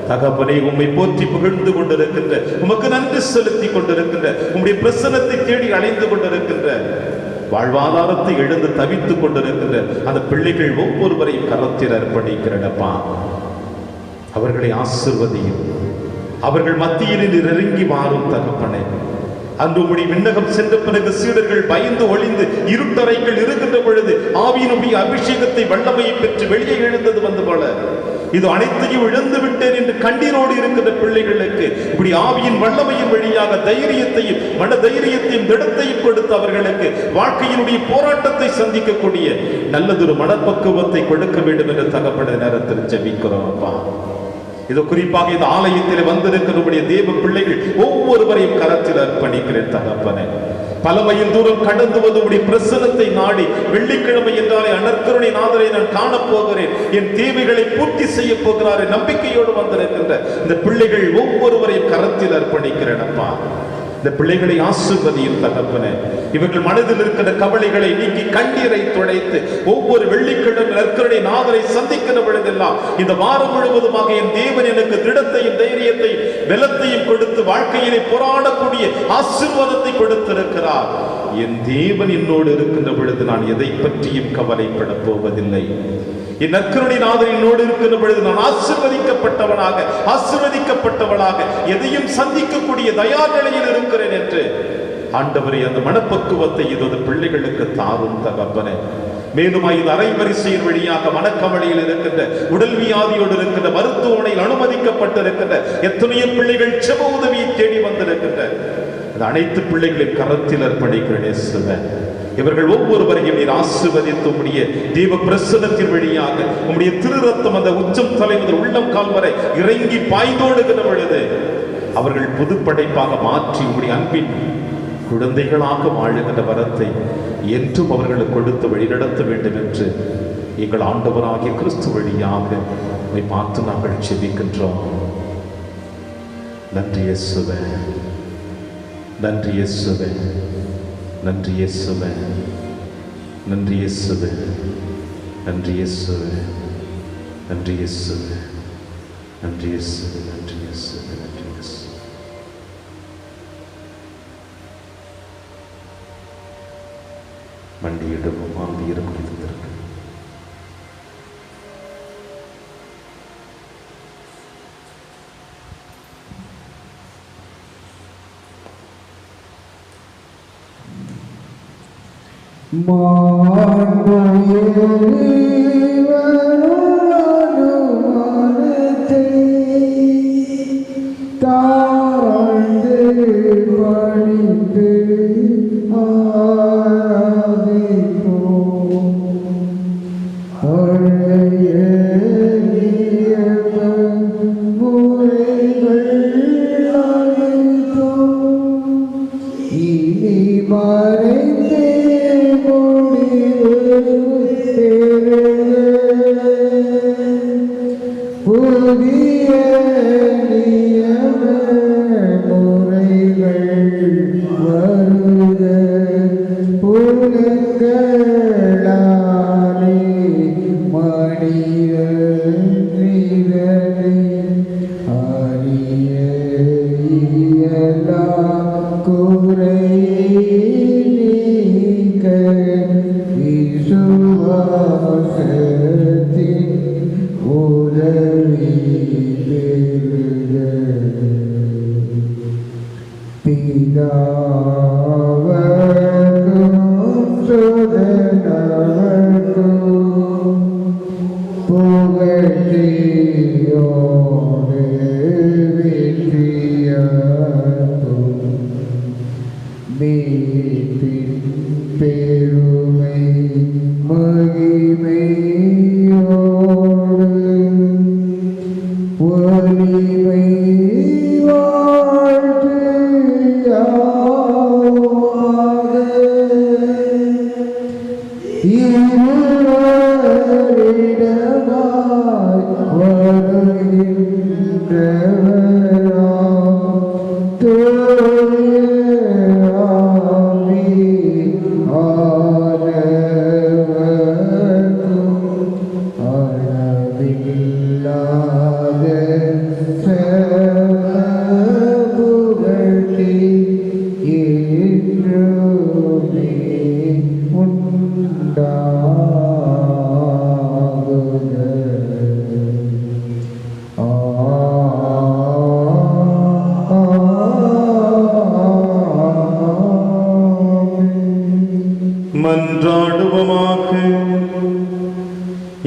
தகப்பனே, உம்மை போற்றி புகழ்ந்து கொண்டிருக்கின்ற, உமக்கு நன்றி செலுத்தி கொண்டிருக்கின்ற, உம்முடைய பிரசன்னத்தை தேடி அலைந்து கொண்டிருக்கின்ற, வாழ்வாதாரத்தை இழந்து தவித்துக் கொண்டிருக்கின்ற அந்த பிள்ளைகள் ஒவ்வொருவரையும் கரத்தில் அர்ப்பணிக்கிறனப்பா. அவர்களை ஆசீர்வதியும், அவர்கள் மத்தியில் நெருங்கி வாரும் தகப்பனே. அன்று உம்முடைய விண்ணகம் சென்ற பிறகு சீடர்கள் பயந்து ஒளிந்து இருட்டறைகள் இருக்கின்ற பொழுது ஆவியினுடைய அபிஷேகத்தை வல்லமையை பெற்று வெளியே எழுந்தது வந்து போல இது அனைத்தையும் இழந்து விட்டேன் என்று கண்ணீரோடு இருக்கின்ற பிள்ளைகளுக்கு இப்படி ஆவியின் வல்லமையின் வழியாக தைரியத்தையும் மன தைரியத்தையும் திடத்தையும் கொடுத்து அவர்களுக்கு வாழ்க்கையினுடைய போராட்டத்தை சந்திக்கக்கூடிய நல்லதொரு மனப்பக்குவத்தை கொடுக்க வேண்டும் என்று தகப்பட நேரத்தில் ஜெபிக்கிறோம் அப்பா. இது குறிப்பாக இந்த ஆலயத்தில் வந்திருக்கிற தேவ பிள்ளைகள் ஒவ்வொருவரையும் கரத்தில் அர்ப்பணிக்கிறேன் தகப்பனே. பல மைல் தூரம் கடந்து வந்து பிரசனத்தை நாடி வெள்ளிக்கிழமை என்றாலே அனற்கருணை நாதரை நான் காணப்போகிறேன், என் தேவைகளை பூர்த்தி செய்ய போகிறார் நம்பிக்கையோடு வந்திருக்கின்ற இந்த பிள்ளைகள் ஒவ்வொருவரையும் கரத்தில் அர்ப்பணிக்கிறேன் அப்பா. இந்த பிள்ளைகளை ஆசீர்வதியும் தகப்பனே. இவர்கள் மனதில் இருக்கிற கவலைகளை நீக்கி கண்ணீரை துடைத்து ஒவ்வொரு வெள்ளிக்கிழமை நற்கருணை நாதரை சந்திக்கிற பொழுதெல்லாம் இந்த வாரம் முழுவதுமாக என் தேவன் எனக்கு திடத்தையும் தைரியத்தையும் பலத்தையும் கொடுத்து வாழ்க்கையிலே போராடக்கூடிய ஆசீர்வாதத்தை கொடுத்திருக்கிறார். என் தேவன் என்னோடு இருக்கின்ற பொழுது நான் எதை பற்றியும் கவலைப்பட போவதில்லை. என் நற்கருணை நாதர் என்னோடு இருக்கிற பொழுது நான் ஆசீர்வதிக்கப்பட்டவனாக ஆசீர்வதிக்கப்பட்டவளாக எதையும் சந்திக்கக்கூடிய தயார் நிலையில் இருக்கிறேன் என்று ஆண்டவரே அந்த மனப்பக்குவத்தை இதோட பிள்ளைகளுக்கு தாரும் தகப்பனே. மேலும் இது அரைவரிசையின் வழியாக மனக்கவலையில் இருக்கின்ற உடல் வியாதியோடு இருக்கின்ற மருத்துவமனையில் அனுமதிக்கப்பட்டிருக்கின்ற எத்தனையோ பிள்ளைகள் செப உதவியை தேடி வந்திருக்கின்ற அனைத்து பிள்ளைகளின் கரத்தில் அர்ப்பணிக்கிறேன். இவர்கள் ஒவ்வொருவரையும் நீர் ஆசீர்வதித்து உம்முடைய தேவ பிரசன்னத்தின் வழியாக உம்முடைய திரு ரத்தம் அந்த உச்சம் தலை முதல் உள்ளம் கால் வரை இறங்கி பாய்ந்தோடுகிற பொழுது அவர்கள் புதுப்படைப்பாக மாற்றி உம்முடைய அன்பின் குழந்தைகளாக வாழுகின்ற வரத்தை என்றும் அவர்களுக்கு கொடுத்து வழிநடத்த வேண்டும் என்று எங்கள் ஆண்டவராகிய கிறிஸ்து வழியாக உம்மை பார்த்து நாங்கள் செபிக்கின்றோம். நன்றி இயேசுவே, நன்றி இயேசுவே, நன்றி இயேசுவே, நன்றி இயேசுவே, நன்றி இயேசுவே, நன்றி இயேசுவே, நன்றி இயேசுவே, நன்றி இயேசுவே, நன்றி இயேசுவே. மண்டியிடவும் ஆந்தியிடம் இருந்திருக்கு.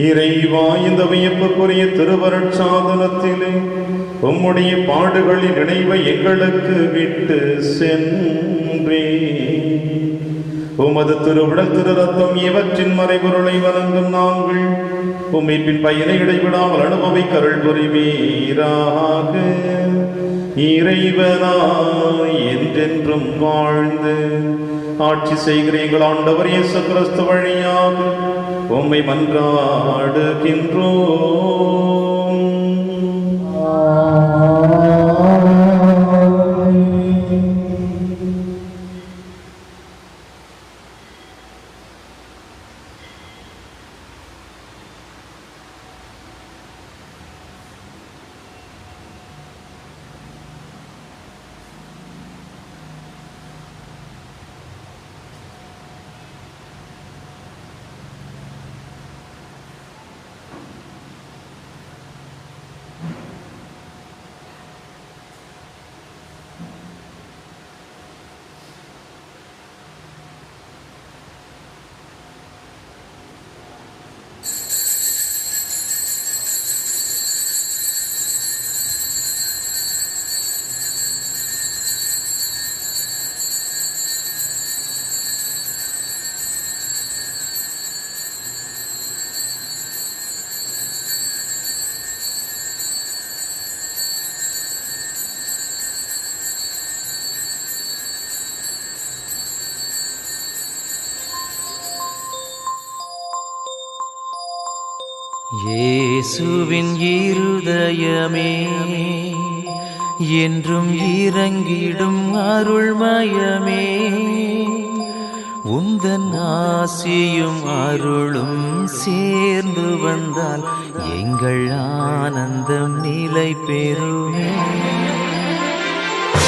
இறைவா, இந்த வியப்புக்குரிய திருவருட்சாதனத்திலே உம்முடைய பாடுகளின் நினைவை எங்களுக்கு விட்டு சென்றே. உமது திருவுடல் திரு ரத்தம் இவற்றின் மறைபொருளை வணங்கும் நாங்கள் உம்மை பின் பயனை இடைவிடாமல் அனுபவிக்க அருள் புரிவீராக. இறைவனாய் என்றென்றும் வாழ்ந்து ஆட்சி செய்கிற எங்கள் ஆண்டவர் இயேசு கிறிஸ்து வழியாக உம்மை மன்றாடுகின்றோம். இயேசுவின் இருதயமே என்றும் இறங்கிடும் அருள்மயமே, உந்தன் ஆசியும் அருளும் சேர்ந்து வந்தால் எங்கள் ஆனந்தம் நிலை பெறுமே.